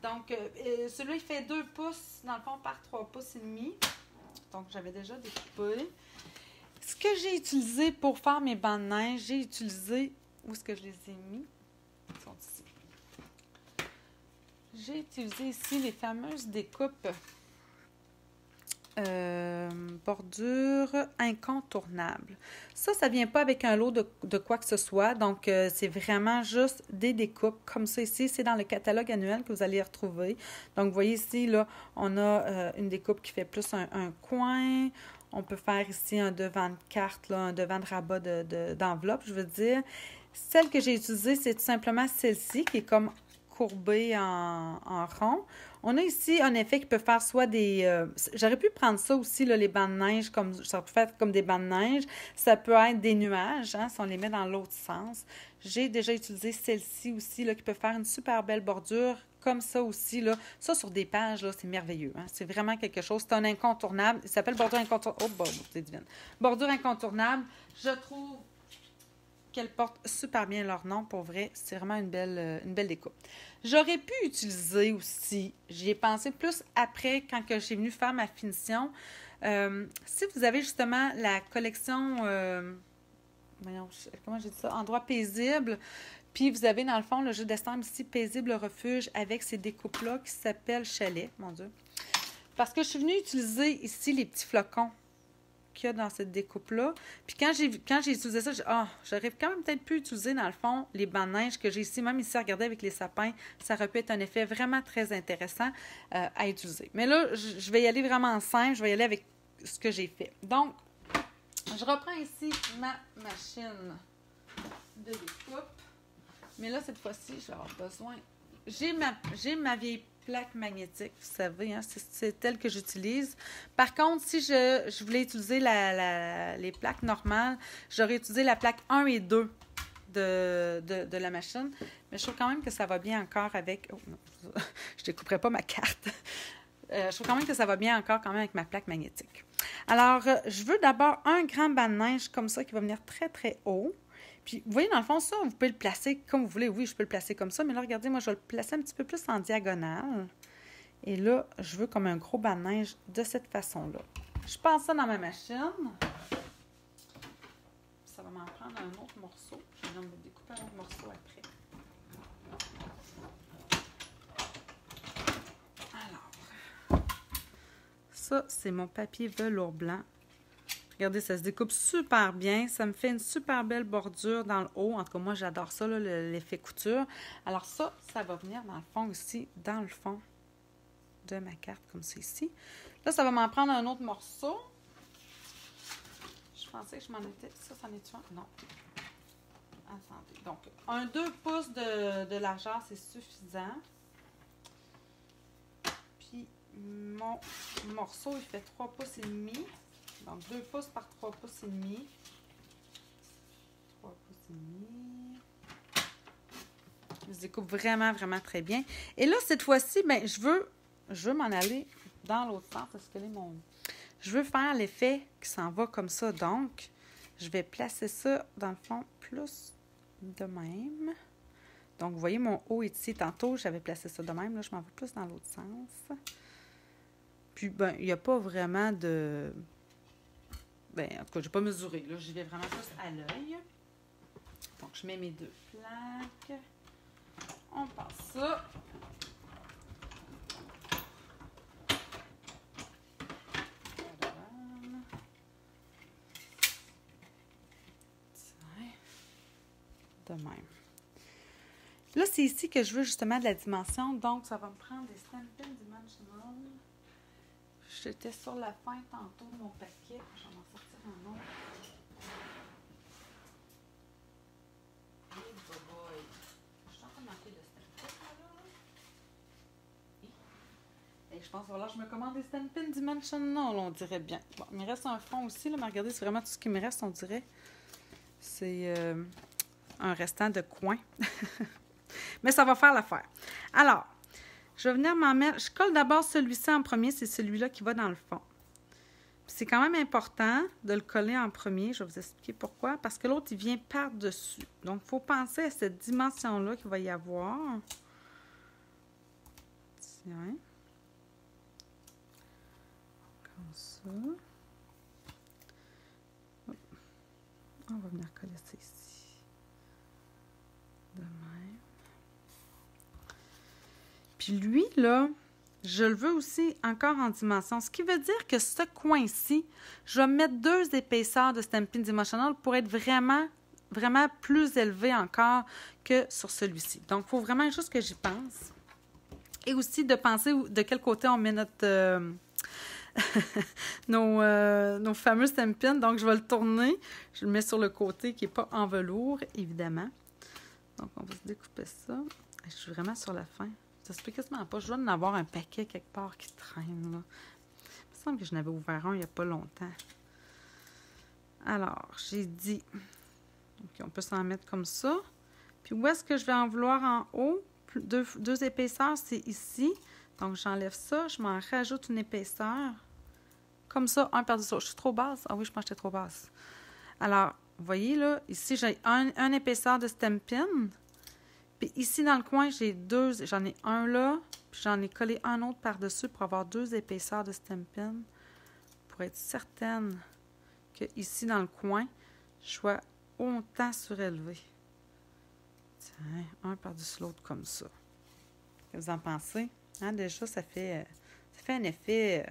Donc, celui-là, il fait 2 pouces, dans le fond, par 3 pouces et demi. Donc, j'avais déjà découpé. Ce que j'ai utilisé pour faire mes bancs de neige, j'ai utilisé... Où est-ce que je les ai mis? Ils sont ici. J'ai utilisé ici les fameuses découpes bordure incontournable. Ça ne vient pas avec un lot de quoi que ce soit. Donc, c'est vraiment juste des découpes comme ça ici. C'est dans le catalogue annuel que vous allez retrouver. Donc, vous voyez ici, là, on a une découpe qui fait plus un coin. On peut faire ici un devant de carte, là, un devant de rabat d'enveloppe, je veux dire. Celle que j'ai utilisée, c'est tout simplement celle-ci qui est comme courbée en rond. On a ici un effet qui peut faire soit des... j'aurais pu prendre ça aussi, là, les bancs de neige, comme ça peut faire comme des bancs de neige. Ça peut être des nuages, hein, si on les met dans l'autre sens. J'ai déjà utilisé celle-ci aussi, là, qui peut faire une super belle bordure, comme ça aussi, là. Ça, sur des pages, là, c'est merveilleux. Hein? C'est vraiment quelque chose. C'est un incontournable. Il s'appelle bordure incontournable. Oh, bon, c'est divine. Bordure incontournable. Je trouve qu'elles portent super bien leur nom, pour vrai. C'est vraiment une belle découpe. J'aurais pu utiliser aussi, j'y ai pensé plus après, quand j'ai venu faire ma finition. Si vous avez justement la collection, voyons, comment j'ai dit ça, Endroit paisible, puis vous avez dans le fond le jeu d'estampe ici, Paisible Refuge, avec ces découpes-là qui s'appellent Chalet, mon Dieu. Parce que je suis venue utiliser ici les petits flocons qu'il y a dans cette découpe-là. Puis quand j'ai utilisé ça, j'aurais quand même peut-être pu utiliser, dans le fond, les bancs de neige que j'ai ici. Même ici, regardez avec les sapins, ça aurait pu être un effet vraiment très intéressant à utiliser. Mais là, je vais y aller vraiment simple. Je vais y aller avec ce que j'ai fait. Donc, je reprends ici ma machine de découpe. Mais là, cette fois-ci, je vais avoir besoin... J'ai ma vieille plaque magnétique, vous savez, hein, c'est elle que j'utilise. Par contre, si je voulais utiliser les plaques normales, j'aurais utilisé la plaque 1 et 2 de la machine. Mais je trouve quand même que ça va bien encore avec... Oh non, je ne découperai pas ma carte. Je trouve quand même que ça va bien encore quand même avec ma plaque magnétique. Alors, je veux d'abord un grand banc de neige comme ça qui va venir très, très haut. Puis, vous voyez, dans le fond, ça, vous pouvez le placer comme vous voulez. Oui, je peux le placer comme ça, mais là, regardez, moi, je vais le placer un petit peu plus en diagonale. Et là, je veux comme un gros banc de neige de cette façon-là. Je passe ça dans ma machine. Ça va m'en prendre un autre morceau. Je vais me découper un autre morceau après. Alors, ça, c'est mon papier velours blanc Regardez, ça se découpe super bien. Ça me fait une super belle bordure dans le haut. En tout cas, moi, j'adore ça, l'effet couture. Alors ça va venir dans le fond aussi, dans le fond de ma carte, comme c'est ici. Là, ça va m'en prendre un autre morceau. Je pensais que je m'en étais... Ça en est-tu un? Non. Attendez. Donc, un 2 pouces de largeur, c'est suffisant. Puis, mon morceau, il fait 3 pouces et demi. Donc, 2 pouces par 3 pouces et demi. 3 pouces et demi. Il se découpe vraiment, vraiment très bien. Et là, cette fois-ci, ben, je veux m'en aller dans l'autre sens. Parce que là, je veux faire l'effet qui s'en va comme ça. Donc, je vais placer ça, dans le fond, plus de même. Donc, vous voyez, mon haut est ici. Tantôt, j'avais placé ça de même. Là, je m'en vais plus dans l'autre sens. Puis, ben, il n'y a pas vraiment de... Ben, en tout cas, je n'ai pas mesuré. Là, j'y vais vraiment plus à l'œil. Donc, je mets mes 2 plaques. On passe ça. De même. Là, c'est ici que je veux justement de la dimension. Donc, ça va me prendre des Stampin' Dimensional. J'étais sur la fin tantôt de mon paquet. Je vais en sortir un autre. Je pense que je me commande des Stampin' Dimensional, on dirait bien. Bon, il me reste un fond aussi, là, mais regardez, c'est vraiment tout ce qui me reste, on dirait. C'est un restant de coin. Mais ça va faire l'affaire. Alors, je vais venir m'en mettre... Je colle d'abord celui-ci en premier, c'est celui-là qui va dans le fond. C'est quand même important de le coller en premier. Je vais vous expliquer pourquoi. Parce que l'autre, il vient par-dessus. Donc, il faut penser à cette dimension-là qu'il va y avoir. Tiens. Comme ça. Hop. On va venir coller ça ici. De même. Puis lui, là, je le veux aussi encore en dimension. Ce qui veut dire que ce coin-ci, je vais mettre 2 épaisseurs de Stampin' Dimensional pour être vraiment, vraiment plus élevé encore que sur celui-ci. Donc, il faut vraiment juste que j'y pense. Et aussi de penser de quel côté on met notre... nos fameux Stampin'. Donc, je vais le tourner. Je le mets sur le côté qui n'est pas en velours, évidemment. Donc, on va se découper ça. Je suis vraiment sur la fin. Ça se peut quasiment pas. Je dois en avoir un paquet quelque part qui traîne, là. Il me semble que je n'avais ouvert un il n'y a pas longtemps. Alors, j'ai dit... OK, on peut s'en mettre comme ça. Puis, où est-ce que je vais en vouloir en haut? Deux épaisseurs, c'est ici. Donc, j'enlève ça. Je m'en rajoute une épaisseur. Comme ça, un par-dessus l'autre. Je suis trop basse? Ah oui, je pense que j'étais trop basse. Alors, vous voyez, là, ici, j'ai un épaisseur de Stampin'. Puis ici, dans le coin, j'ai 2. J'en ai un là, puis j'en ai collé un autre par-dessus pour avoir 2 épaisseurs de Stampin'. Pour être certaine que ici, dans le coin, je sois autant surélevé. Tiens, un par-dessus l'autre comme ça. Qu'est-ce que vous en pensez? Hein, déjà, ça fait un effet...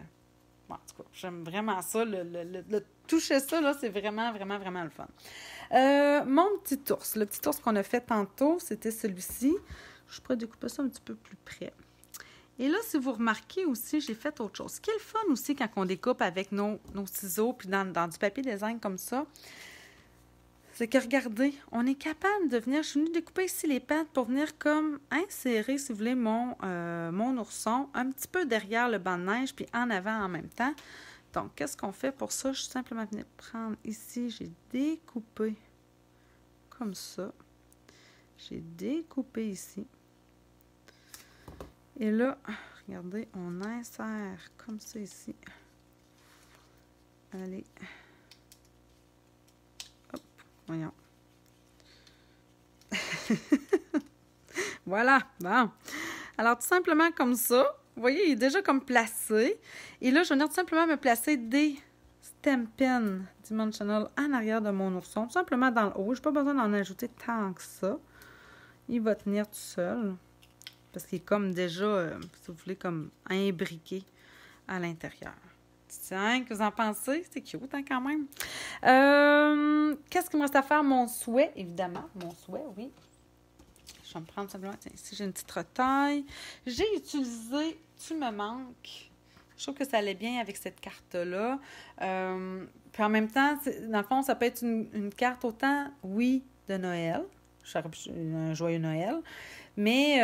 Bon, en tout cas, j'aime vraiment ça. Le toucher ça, là, c'est vraiment, vraiment, vraiment le fun. Mon petit ours. Le petit ours qu'on a fait tantôt, c'était celui-ci. Je pourrais découper ça un petit peu plus près. Et là, si vous remarquez aussi, j'ai fait autre chose. Ce qui est le fun aussi quand on découpe avec nos ciseaux puis dans du papier design comme ça, c'est que, regardez, on est capable de venir... Je suis venue découper ici les pattes pour venir comme insérer, si vous voulez, mon ourson un petit peu derrière le banc de neige puis en avant en même temps. Donc, qu'est-ce qu'on fait pour ça? Je suis simplement venue prendre ici, j'ai découpé comme ça. J'ai découpé ici. Et là, regardez, on insère comme ça ici. Allez. Hop, voyons. Voilà, bon. Alors, tout simplement comme ça. Vous voyez, il est déjà comme placé. Et là, je vais venir tout simplement me placer des Stampin' Dimensional en arrière de mon ourson. Tout simplement dans le haut. Je n'ai pas besoin d'en ajouter tant que ça. Il va tenir tout seul. Parce qu'il est comme déjà, si vous voulez, comme imbriqué à l'intérieur. Tiens, que vous en pensez? C'est cute, hein, quand même. Qu'est-ce qu'il me reste à faire? Mon souhait, évidemment. Mon souhait, oui. Je vais me prendre simplement... Tiens, ici, j'ai une petite retaille. J'ai utilisé « Tu me manques ». Je trouve que ça allait bien avec cette carte-là. Puis en même temps, dans le fond, ça peut être une carte autant, oui, de Noël, un joyeux Noël, mais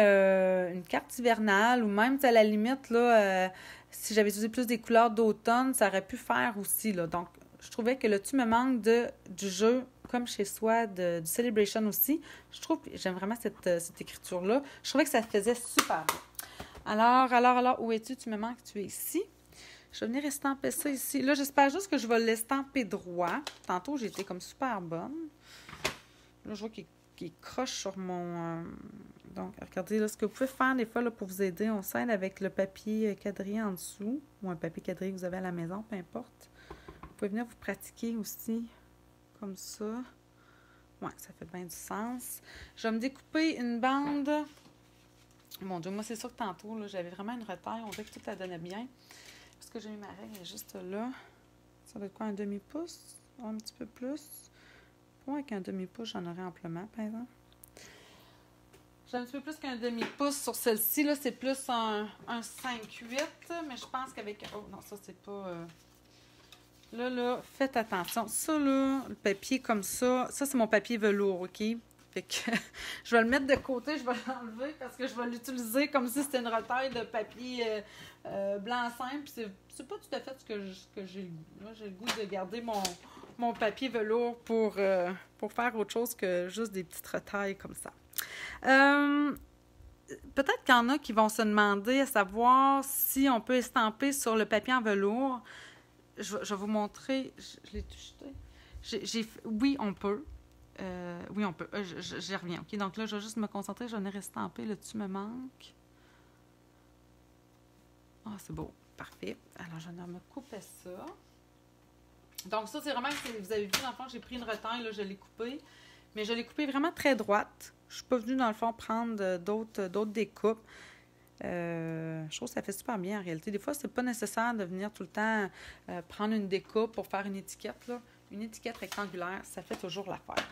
une carte hivernale ou même, à la limite, là, si j'avais utilisé plus des couleurs d'automne, ça aurait pu faire aussi, là. Donc, je trouvais que le Tu me manques du jeu, comme chez soi, du Celebration aussi, je trouve, j'aime vraiment cette écriture-là. Je trouvais que ça faisait super bien. Alors, où es-tu? Tu me manques, tu es ici. Je vais venir estamper ça ici. Là, j'espère juste que je vais l'estamper droit. Tantôt, j'ai été comme super bonne. Là, je vois qu'il croche sur mon... Donc, regardez, là, ce que vous pouvez faire des fois là, pour vous aider, on s'aide avec le papier quadrillé en dessous, ou un papier quadrillé que vous avez à la maison, peu importe. Vous pouvez venir vous pratiquer aussi, comme ça. Ouais, ça fait bien du sens. Je vais me découper une bande... Mon Dieu, moi, c'est sûr que tantôt, là, j'avais vraiment une retaille. On dirait que tout la donnait bien. Parce que j'ai mis ma règle juste là. Ça doit être quoi, un demi-pouce? Un petit peu plus. Pour avec un demi-pouce, j'en aurais amplement, par exemple. J'ai un petit peu plus qu'un demi-pouce sur celle-ci. Là, c'est plus un 5-8. Mais je pense qu'avec... Oh non, ça, c'est pas... Là, faites attention. Ça, là, le papier comme ça c'est mon papier velours, OK? Fait que je vais le mettre de côté, je vais l'enlever parce que je vais l'utiliser comme si c'était une retaille de papier blanc simple. C'est pas tout à fait ce que j'ai le goût. Là, j'ai le goût de garder mon papier velours pour faire autre chose que juste des petites retailles comme ça. Peut-être qu'il y en a qui vont se demander à savoir si on peut estamper sur le papier en velours. Je vais vous montrer. Je l'ai touché. Oui, on peut. Oui, on peut. J'y reviens. OK, donc là, je vais juste me concentrer. Je vais venir estamper. Là, tu me manques. Ah, c'est beau. Parfait. Alors, je vais venir me couper ça. Donc, ça, c'est vraiment... Vous avez vu, dans le fond, j'ai pris une retaille. Là, je l'ai coupée. Mais je l'ai coupée vraiment très droite. Je ne suis pas venue, dans le fond, prendre d'autres découpes. Je trouve que ça fait super bien, en réalité. Des fois, c'est pas nécessaire de venir tout le temps prendre une découpe pour faire une étiquette, là. Une étiquette rectangulaire, ça fait toujours l'affaire.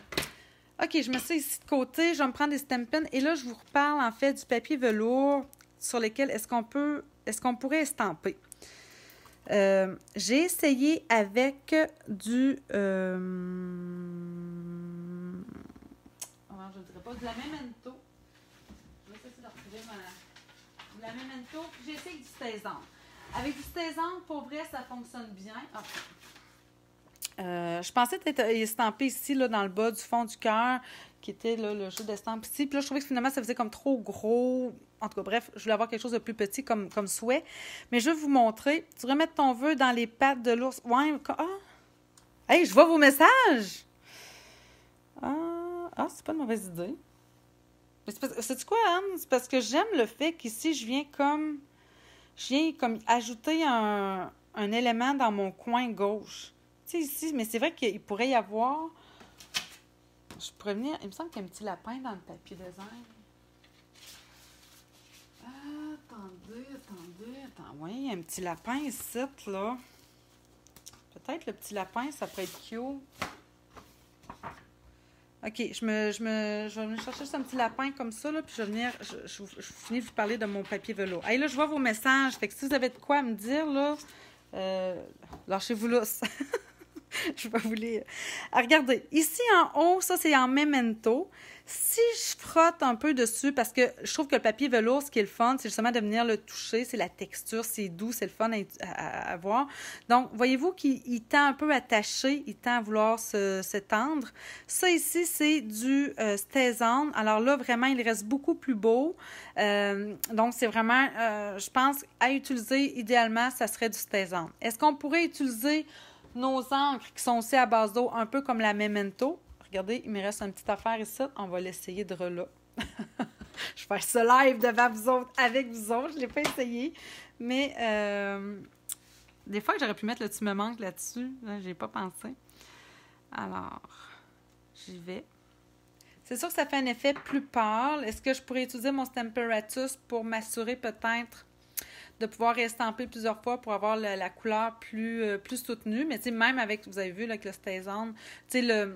OK, je mets ça ici de côté. Je vais me prendre des Stampin'. Et là, je vous reparle, en fait, du papier velours sur lequel est-ce qu'on pourrait estamper. J'ai essayé avec du... je ne dirais pas de la Memento. Je vais essayer de retrouver de la Memento. J'ai essayé du Stazante. Avec du Stazante, pour vrai, ça fonctionne bien. Ah. Je pensais être estampé ici, là, dans le bas du fond du cœur, qui était là, le jeu d'estampe ici. Puis là, je trouvais que finalement, ça faisait comme trop gros. En tout cas, bref, je voulais avoir quelque chose de plus petit comme souhait. Mais je vais vous montrer. Tu devrais mettre ton vœu dans les pattes de l'ours. Ouais, ah! Hey, je vois vos messages! Ah, c'est pas une mauvaise idée. Mais c'est quoi, Anne? C'est parce que j'aime le fait qu'ici, je viens comme ajouter un élément dans mon coin gauche. Ici, mais c'est vrai qu'il pourrait y avoir... Je pourrais venir... Il me semble qu'il y a un petit lapin dans le papier design. Attends. Oui, il y a un petit lapin ici, là. Peut-être le petit lapin, ça pourrait être cute. OK, je vais venir chercher juste un petit lapin comme ça, là, puis je vais venir... Je finis de vous parler de mon papier velours. Hey, là, je vois vos messages. Fait que si vous avez de quoi à me dire, là, lâchez-vous lousse. Je vais vous lire. Regardez, ici en haut, ça c'est en Memento. Si je frotte un peu dessus, parce que je trouve que le papier velours, ce qui est le fun, c'est justement de venir le toucher, c'est la texture, c'est doux, c'est le fun à voir. Donc, voyez-vous qu'il tend un peu attaché, il tend à vouloir s'étendre. Ça ici, c'est du Stazante. Alors là, vraiment, il reste beaucoup plus beau. Donc, c'est vraiment, je pense, à utiliser, idéalement, ça serait du Stazante. Est-ce qu'on pourrait utiliser nos encres qui sont aussi à base d'eau, un peu comme la Memento? Regardez, il me reste une petite affaire ici. On va l'essayer de là. Je vais faire ce live devant vous autres, avec vous autres. Je ne l'ai pas essayé. Mais des fois, j'aurais pu mettre le « tu me manques » là-dessus. Là, je n'y ai pas pensé. Alors, j'y vais. C'est sûr que ça fait un effet plus pâle. Est-ce que je pourrais utiliser mon Stamparatus pour m'assurer peut-être de pouvoir estamper plusieurs fois pour avoir la couleur plus soutenue. Mais tu sais, même avec, vous avez vu là, avec le Stay On, tu sais,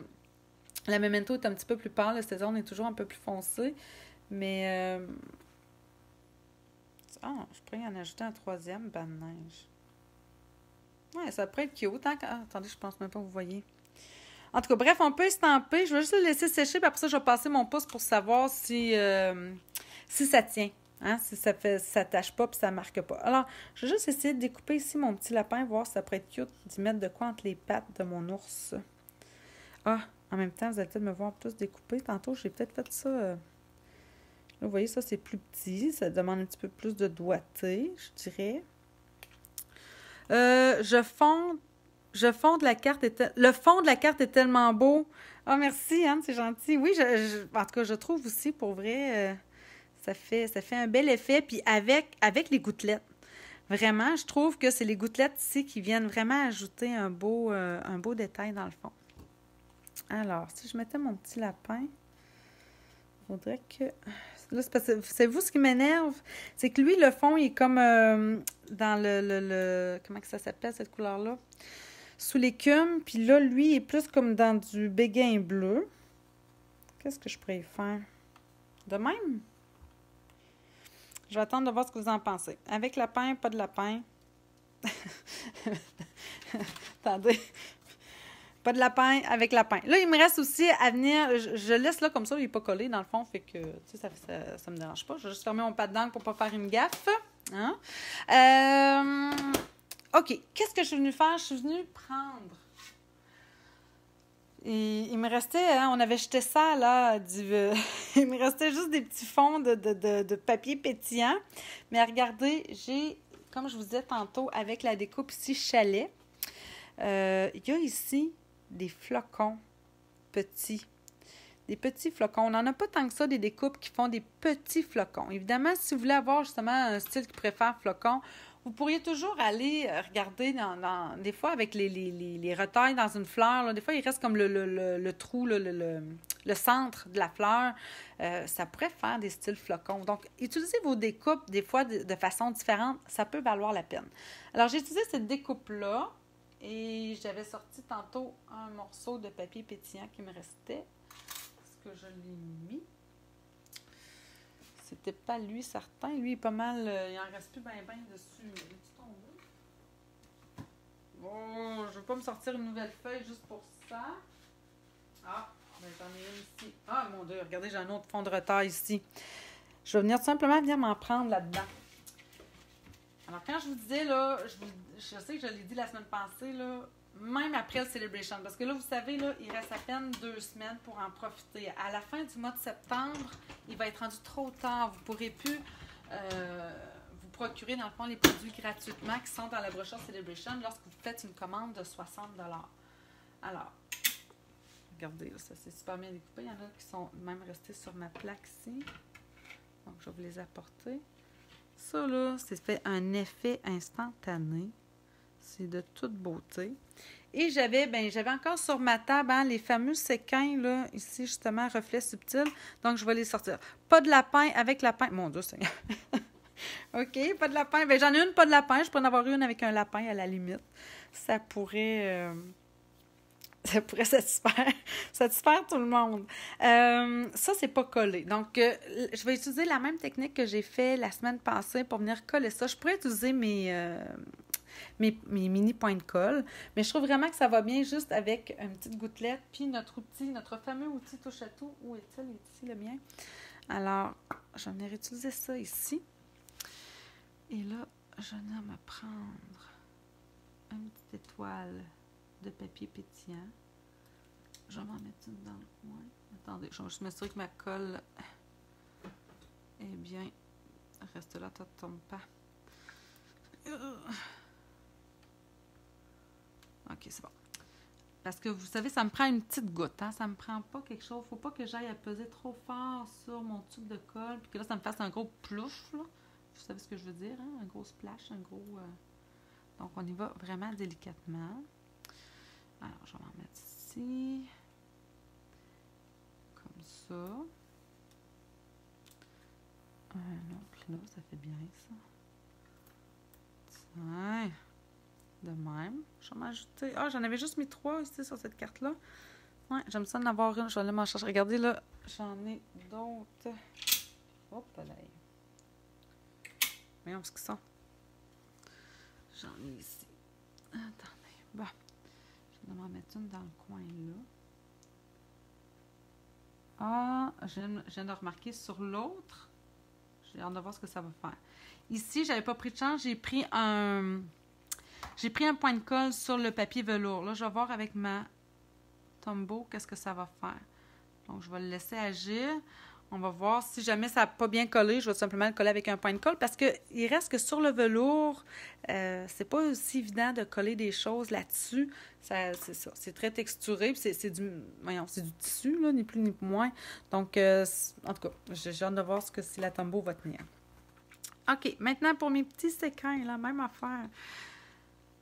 la Memento est un petit peu plus pâle, le Stay On est toujours un peu plus foncé. Mais, je pourrais y en ajouter un troisième banc de neige. Ouais, ça pourrait être cute, hein? Attendez, je pense même pas que vous voyez. En tout cas, bref, on peut estamper. Je vais juste le laisser sécher, puis après ça, je vais passer mon pouce pour savoir si ça tient. Hein? Si ça tâche pas puis ça marque pas. Alors, je vais juste essayer de découper ici mon petit lapin, voir si ça pourrait être cute d'y mettre de quoi entre les pattes de mon ours. Ah, en même temps, vous allez peut-être me voir plus découper. Tantôt, j'ai peut-être fait ça. Là, vous voyez, ça, c'est plus petit. Ça demande un petit peu plus de doigté, je dirais. Je fonde la carte. Le fond de la carte est tellement beau. Ah, merci, Anne, c'est gentil. Oui, en tout cas, je trouve aussi, pour vrai, ça fait un bel effet. Puis avec les gouttelettes. Vraiment, je trouve que c'est les gouttelettes ici qui viennent vraiment ajouter un beau détail dans le fond. Alors, si je mettais mon petit lapin, il faudrait que... Là, c'est vous ce qui m'énerve? C'est que lui, le fond, il est comme dans le... Comment que ça s'appelle, cette couleur-là? Sous l'écume. Puis là, lui, il est plus comme dans du béguin bleu. Qu'est-ce que je pourrais faire? De même? Je vais attendre de voir ce que vous en pensez. Avec lapin, pas de lapin. Attendez. Pas de lapin, avec lapin. Là, il me reste aussi à venir... Je laisse là comme ça, il n'est pas collé dans le fond, fait que ça me dérange pas. Je vais juste fermer mon pas de d'angle pour ne pas faire une gaffe. Hein? OK. Qu'est-ce que je suis venue faire? Je suis venue prendre... Et il me restait... Hein, on avait jeté ça, là, il me restait juste des petits fonds de papier pétillant. Mais regardez, j'ai, comme je vous disais tantôt, avec la découpe ici, chalet, il y a ici des flocons petits. Des petits flocons. On n'en a pas tant que ça, des découpes qui font des petits flocons. Évidemment, si vous voulez avoir justement un style qui préfère flocons, vous pourriez toujours aller regarder des fois avec les retailles dans une fleur. Là, des fois, il reste comme le trou, le centre de la fleur. Ça pourrait faire des styles flocons. Donc, utilisez vos découpes des fois de façon différente. Ça peut valoir la peine. Alors, j'ai utilisé cette découpe-là. Et j'avais sorti tantôt un morceau de papier pétillant qui me restait. Est-ce que je l'ai mis? C'était pas lui certain. Lui, il est pas mal... il en reste plus bien dessus. Il est tombé? Bon, je veux pas me sortir une nouvelle feuille juste pour ça. Ah, ben, j'en ai une ici. Ah, mon Dieu, regardez, j'ai un autre fond de retard ici. Je vais tout simplement venir m'en prendre là-dedans. Alors, quand je vous disais, là, je sais que je l'ai dit la semaine passée, là, même après le Celebration, parce que là, vous savez, là, il reste à peine 2 semaines pour en profiter. À la fin du mois de septembre, il va être rendu trop tard. Vous ne pourrez plus vous procurer, dans le fond, les produits gratuitement qui sont dans la brochure Celebration lorsque vous faites une commande de 60 $. Alors, regardez, là, ça c'est super bien découpé. Il y en a qui sont même restés sur ma plaque ici. Donc, je vais vous les apporter. Ça, là, c'est fait un effet instantané. C'est de toute beauté. Et j'avais encore sur ma table les fameux séquins, là, ici, justement, reflets subtils. Donc, je vais les sortir. Pas de lapin avec lapin. Mon Dieu, Seigneur. OK, pas de lapin. Bien, j'en ai une, pas de lapin. Je pourrais en avoir une avec un lapin, à la limite. Ça pourrait satisfaire tout le monde. Ça, c'est pas collé. Donc, je vais utiliser la même technique que j'ai fait la semaine passée pour venir coller ça. Je pourrais utiliser mes mini points de colle, mais je trouve vraiment que ça va bien juste avec une petite gouttelette, puis notre fameux outil touche-à-tout. Où est-il? Il est ici, le mien. Alors, je vais venir utiliser ça ici. Et là, je vais venir me prendre une petite étoile de papier pétillant. Je vais m'en mettre une dans le coin. Attendez, je vais juste m'assurer que ma colle est bien. Reste là, ça ne tombe pas. OK, c'est bon. Parce que vous savez, ça me prend une petite goutte. Hein? Ça me prend pas quelque chose. Faut pas que j'aille à peser trop fort sur mon tube de colle. Puis que là, ça me fasse un gros plouche. Là. Vous savez ce que je veux dire? Hein? Un gros splash, un gros... Donc, on y va vraiment délicatement. Alors, je vais en mettre ici. Comme ça. Un autre là, ça fait bien ça. Ouais. De même. Je vais m'ajouter... Ah, j'en avais juste mis 3 ici sur cette carte-là. Ouais, j'aime ça d'en avoir une. Je vais aller m'en chercher. Regardez, là, j'en ai d'autres. Hop là. Voyons ce qu'ils sont. J'en ai ici. Attendez. Bon. Je vais m'en mettre une dans le coin là. Ah, je viens de remarquer sur l'autre. J'ai hâte de voir ce que ça va faire. Ici, j'avais pas pris de chance. J'ai pris un point de colle sur le papier velours. Là, je vais voir avec ma Tombow qu'est-ce que ça va faire. Donc, je vais le laisser agir. On va voir si jamais ça n'a pas bien collé, je vais simplement le coller avec un point de colle parce qu'il reste que sur le velours, c'est pas aussi évident de coller des choses là-dessus. C'est ça, c'est très texturé, puis c'est du tissu, là, ni plus ni moins. Donc, en tout cas, j'ai hâte de voir si la Tombow va tenir. OK, maintenant pour mes petits séquins, la même affaire.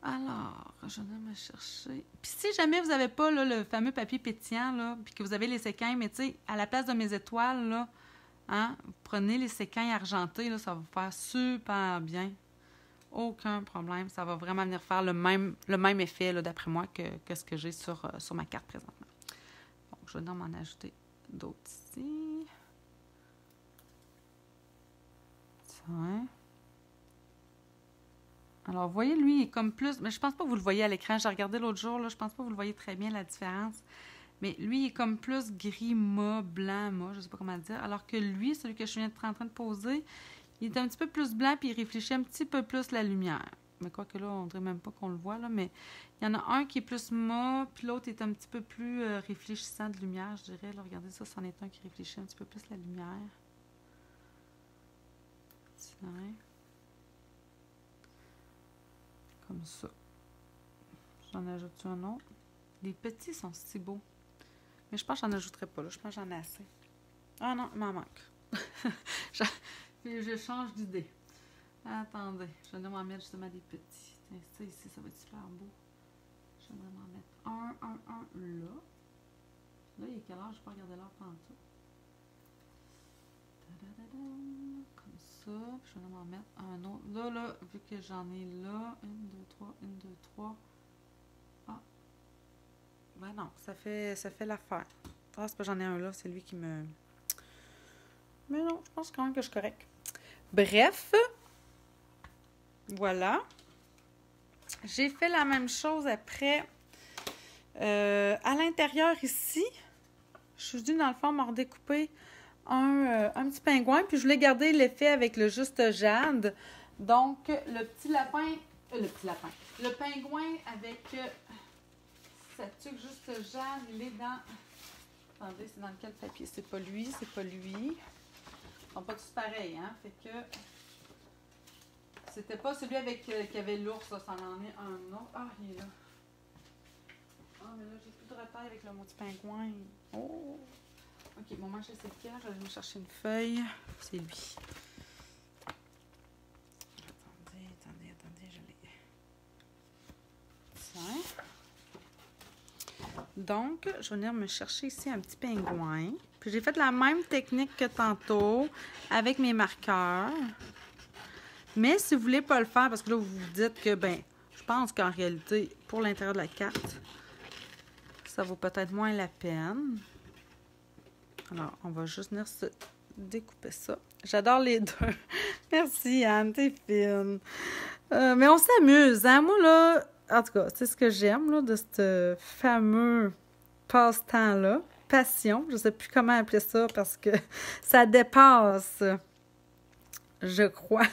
Alors, je vais me chercher. Puis si jamais vous n'avez pas là, le fameux papier pétillant, là, puis que vous avez les séquins, mais tu sais, à la place de mes étoiles, là, hein, vous prenez les séquins argentés, là, ça va vous faire super bien. Aucun problème. Ça va vraiment venir faire le même effet, là, d'après moi, que ce que j'ai sur ma carte présentement. Donc, je vais donc m'en ajouter d'autres ici. Tiens. Alors, vous voyez, lui, il est comme plus... Mais je pense pas que vous le voyez à l'écran. J'ai regardé l'autre jour, là. Je pense pas que vous le voyez très bien, la différence. Mais lui, il est comme plus gris mat, blanc mat, je sais pas comment le dire. Alors que lui, celui que je viens d'être en train de poser, il est un petit peu plus blanc puis il réfléchit un petit peu plus la lumière. Mais quoi que là, on dirait même pas qu'on le voit, là. Mais il y en a un qui est plus mat, puis l'autre est un petit peu plus réfléchissant de lumière, je dirais. Là, regardez ça, c'en est un qui réfléchit un petit peu plus la lumière. Tiens. Comme ça. J'en ajoute un autre. Les petits sont si beaux. Mais je pense que j'en ajouterai pas, là. Je pense que j'en ai assez. Ah non, il m'en manque. je change d'idée. Attendez, je vais m'en mettre justement des petits. Tiens, ça ici, ça va être super beau. Je vais m'en mettre un là. Là, il est quelle heure? Je vais pas regarder l'heure tantôt. Comme ça. Puis je vais m'en mettre un autre. Là, vu que j'en ai là. 1, 2, 3, 1, 2, 3. Ah. Ben non, ça fait l'affaire. Ah, c'est pas j'en ai un là, c'est lui qui me... Mais non, je pense quand même que je suis correcte. Bref. Voilà. J'ai fait la même chose après. À l'intérieur ici, je suis venue dans le fond m'en redécouper un petit pingouin, puis je voulais garder l'effet avec le juste jade. Donc, le pingouin avec sa tuque juste jade, il est dans... Attendez, c'est dans quel papier? C'est pas lui, c'est pas lui. Ils sont pas tous pareils, hein? Fait que... C'était pas celui avec qui avait l'ours, ça en est un autre. Ah, il est là. Ah, mais là, j'ai plus de retail avec le mot du pingouin. Oh! Ok, bon, moi, je sais c'est quel. Je vais aller me chercher une feuille. C'est lui. Attendez, je l'ai. Tiens. Donc, je vais venir me chercher ici un petit pingouin. Puis j'ai fait la même technique que tantôt avec mes marqueurs. Mais si vous ne voulez pas le faire, parce que là, vous vous dites que, ben, je pense qu'en réalité, pour l'intérieur de la carte, ça vaut peut-être moins la peine. Alors, on va juste venir se découper ça. J'adore les deux. Merci, Anne, t'es fine. Mais on s'amuse, hein? Moi, là, en tout cas, c'est ce que j'aime, là, de ce fameux passe-temps-là. Passion, je ne sais plus comment appeler ça, parce que ça dépasse, je crois,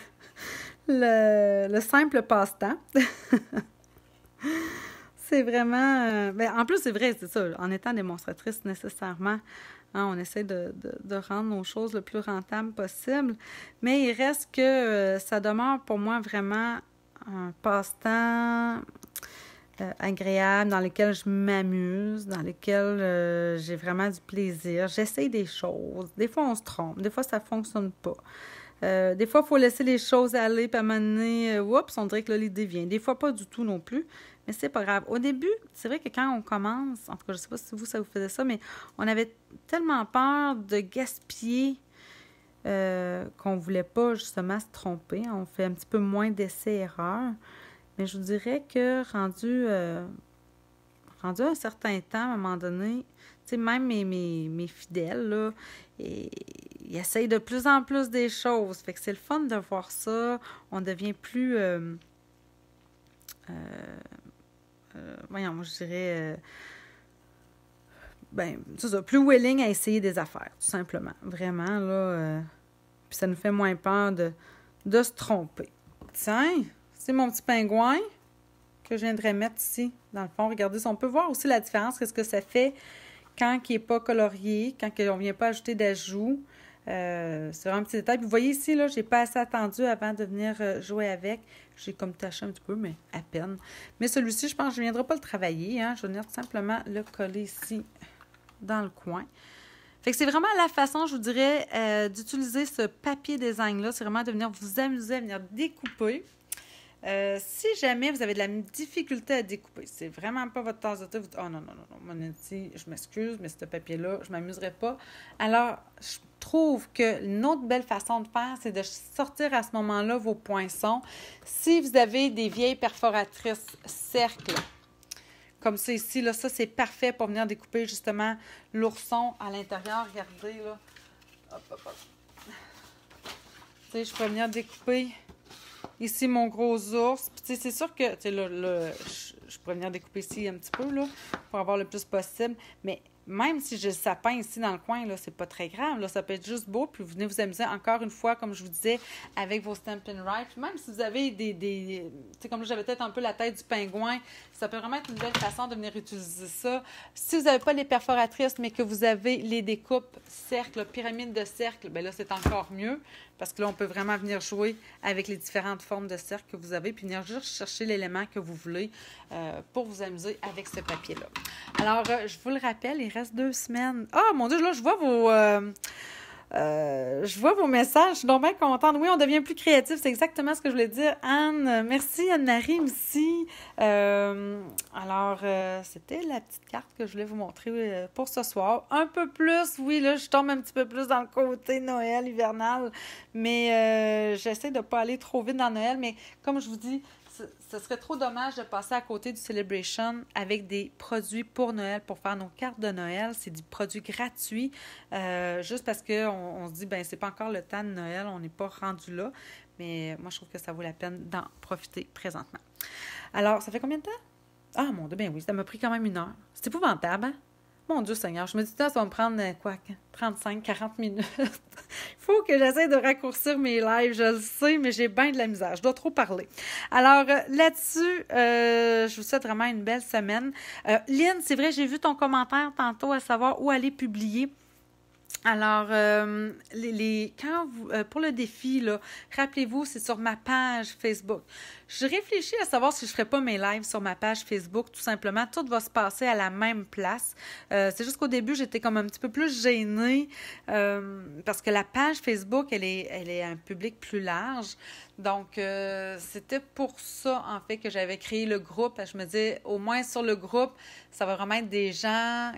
le simple passe-temps. C'est vraiment... ben, en plus, c'est vrai, c'est ça. En étant démonstratrice, nécessairement, hein, on essaie de rendre nos choses le plus rentables possible. Mais il reste que ça demeure pour moi vraiment un passe-temps agréable, dans lequel je m'amuse, dans lequel j'ai vraiment du plaisir. J'essaie des choses. Des fois, on se trompe. Des fois, ça ne fonctionne pas. Des fois, il faut laisser les choses aller, puis à un moment donné, oups, on dirait que là, l'idée vient. Des fois, pas du tout non plus, mais c'est pas grave. Au début, c'est vrai que quand on commence, en tout cas, je sais pas si vous, ça vous faisait ça, mais on avait tellement peur de gaspiller qu'on ne voulait pas justement se tromper. On fait un petit peu moins d'essais-erreurs. Mais je vous dirais que rendu à un certain temps, à un moment donné, tu sais, même mes fidèles, là, ils essayent de plus en plus des choses. Fait que c'est le fun de voir ça. On devient plus... voyons, je dirais... c'est ça, plus willing à essayer des affaires, tout simplement. Vraiment, là... puis ça nous fait moins peur de se tromper. Tiens, c'est mon petit pingouin que je viendrais mettre ici, dans le fond. Regardez, on peut voir aussi la différence, qu'est-ce que ça fait quand il n'est pas colorié, quand on ne vient pas ajouter d'ajout. C'est vraiment un petit détail. Puis vous voyez ici, là, j'ai pas assez attendu avant de venir jouer avec. J'ai comme taché un petit peu, mais à peine. Mais celui-ci, je pense que je ne viendrai pas le travailler. Hein. Je vais venir tout simplement le coller ici, dans le coin. Fait que c'est vraiment la façon, je vous dirais, d'utiliser ce papier design-là. C'est vraiment de venir vous amuser à venir découper. Si jamais vous avez de la difficulté à découper, c'est vraiment pas votre tasse de thé, vous dites « Oh non, je m'excuse, mais ce papier-là, je m'amuserai pas. » Alors, je trouve qu'une autre belle façon de faire, c'est de sortir à ce moment-là vos poinçons. Si vous avez des vieilles perforatrices cercles, comme ça ici, là, ça c'est parfait pour venir découper justement l'ourson à l'intérieur. Regardez, là. Hop, hop, hop. Tu sais, je peux venir découper ici mon gros ours. Puis tu sais, c'est sûr que, tu sais, là, je pourrais venir découper ici un petit peu, là, pour avoir le plus possible. Mais même si j'ai le sapin ici dans le coin, là, c'est pas très grave. Là, ça peut être juste beau. Puis vous venez vous amuser encore une fois, comme je vous disais, avec vos Stampin' Write. Puis même si vous avez des tu sais, comme là, j'avais peut-être un peu la tête du pingouin, ça peut vraiment être une belle façon de venir utiliser ça. Si vous n'avez pas les perforatrices, mais que vous avez les découpes cercles, pyramide de cercle, bien là, c'est encore mieux. Parce que là, on peut vraiment venir jouer avec les différentes formes de cercle que vous avez, puis venir juste chercher l'élément que vous voulez pour vous amuser avec ce papier-là. Alors, je vous le rappelle, il reste 2 semaines. Ah, mon Dieu, là, je vois vos messages. Je suis donc bien contente. Oui, on devient plus créatif. C'est exactement ce que je voulais dire. Anne, merci Anne-Marie aussi. Alors, c'était la petite carte que je voulais vous montrer pour ce soir. Un peu plus, oui, là, je tombe un petit peu plus dans le côté Noël, hivernal. Mais j'essaie de ne pas aller trop vite dans Noël. Mais comme je vous dis, ce serait trop dommage de passer à côté du Celebration avec des produits pour Noël, pour faire nos cartes de Noël. C'est des produits gratuits, juste parce qu'on se dit, ben c'est pas encore le temps de Noël, on n'est pas rendu là. Mais moi, je trouve que ça vaut la peine d'en profiter présentement. Alors, ça fait combien de temps? Ah, mon Dieu, ben oui, ça m'a pris quand même 1 heure. C'est épouvantable, hein? Mon Dieu Seigneur, je me dis, ça va me prendre, 35, 40 minutes. Il faut que j'essaie de raccourcir mes lives, je le sais, mais j'ai bien de la misère. Je dois trop parler. Alors, là-dessus, je vous souhaite vraiment une belle semaine. Lynn, c'est vrai, j'ai vu ton commentaire tantôt à savoir où aller publier. Alors, pour le défi, là, rappelez-vous, c'est sur ma page Facebook. Je réfléchis à savoir si je ne ferais pas mes lives sur ma page Facebook, tout simplement. Tout va se passer à la même place. C'est juste qu'au début, j'étais comme un petit peu plus gênée parce que la page Facebook, elle est un public plus large. Donc, c'était pour ça, en fait, que j'avais créé le groupe. Je me disais, au moins sur le groupe, ça va vraiment être des gens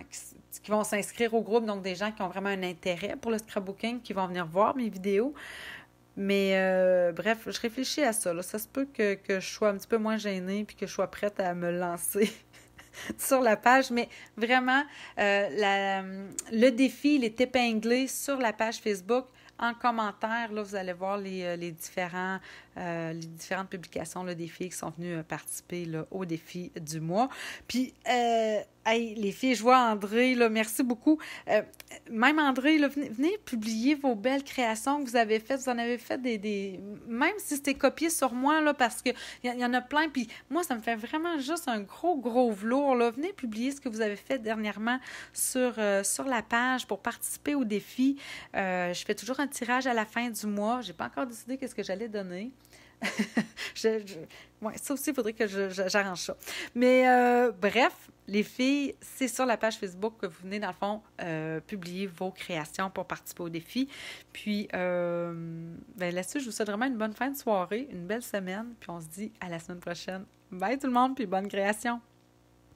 qui vont s'inscrire au groupe, donc des gens qui ont vraiment un intérêt pour le scrapbooking, qui vont venir voir mes vidéos. Mais bref, je réfléchis à ça. Là. Ça se peut que je sois un petit peu moins gênée puis que je sois prête à me lancer sur la page. Mais vraiment, le défi, il est épinglé sur la page Facebook. En commentaire, là, vous allez voir les différentes publications là, des filles qui sont venues participer là, au défi du mois. Puis, les filles, je vois André, là, merci beaucoup. Même André, là, venez publier vos belles créations que vous avez faites. Vous en avez fait même si c'était copié sur moi, là, parce qu'il y en a plein. Puis moi, ça me fait vraiment juste un gros velours. Là. Venez publier ce que vous avez fait dernièrement sur la page pour participer au défi. Je fais toujours un tirage à la fin du mois. Je n'ai pas encore décidé qu'est-ce que j'allais donner. Ouais, ça aussi, il faudrait que j'arrange ça. Mais bref, les filles, c'est sur la page Facebook que vous venez, dans le fond, publier vos créations pour participer au défi. Puis là-dessus, je vous souhaite vraiment une bonne fin de soirée, une belle semaine. Puis on se dit à la semaine prochaine. Bye tout le monde, puis bonne création!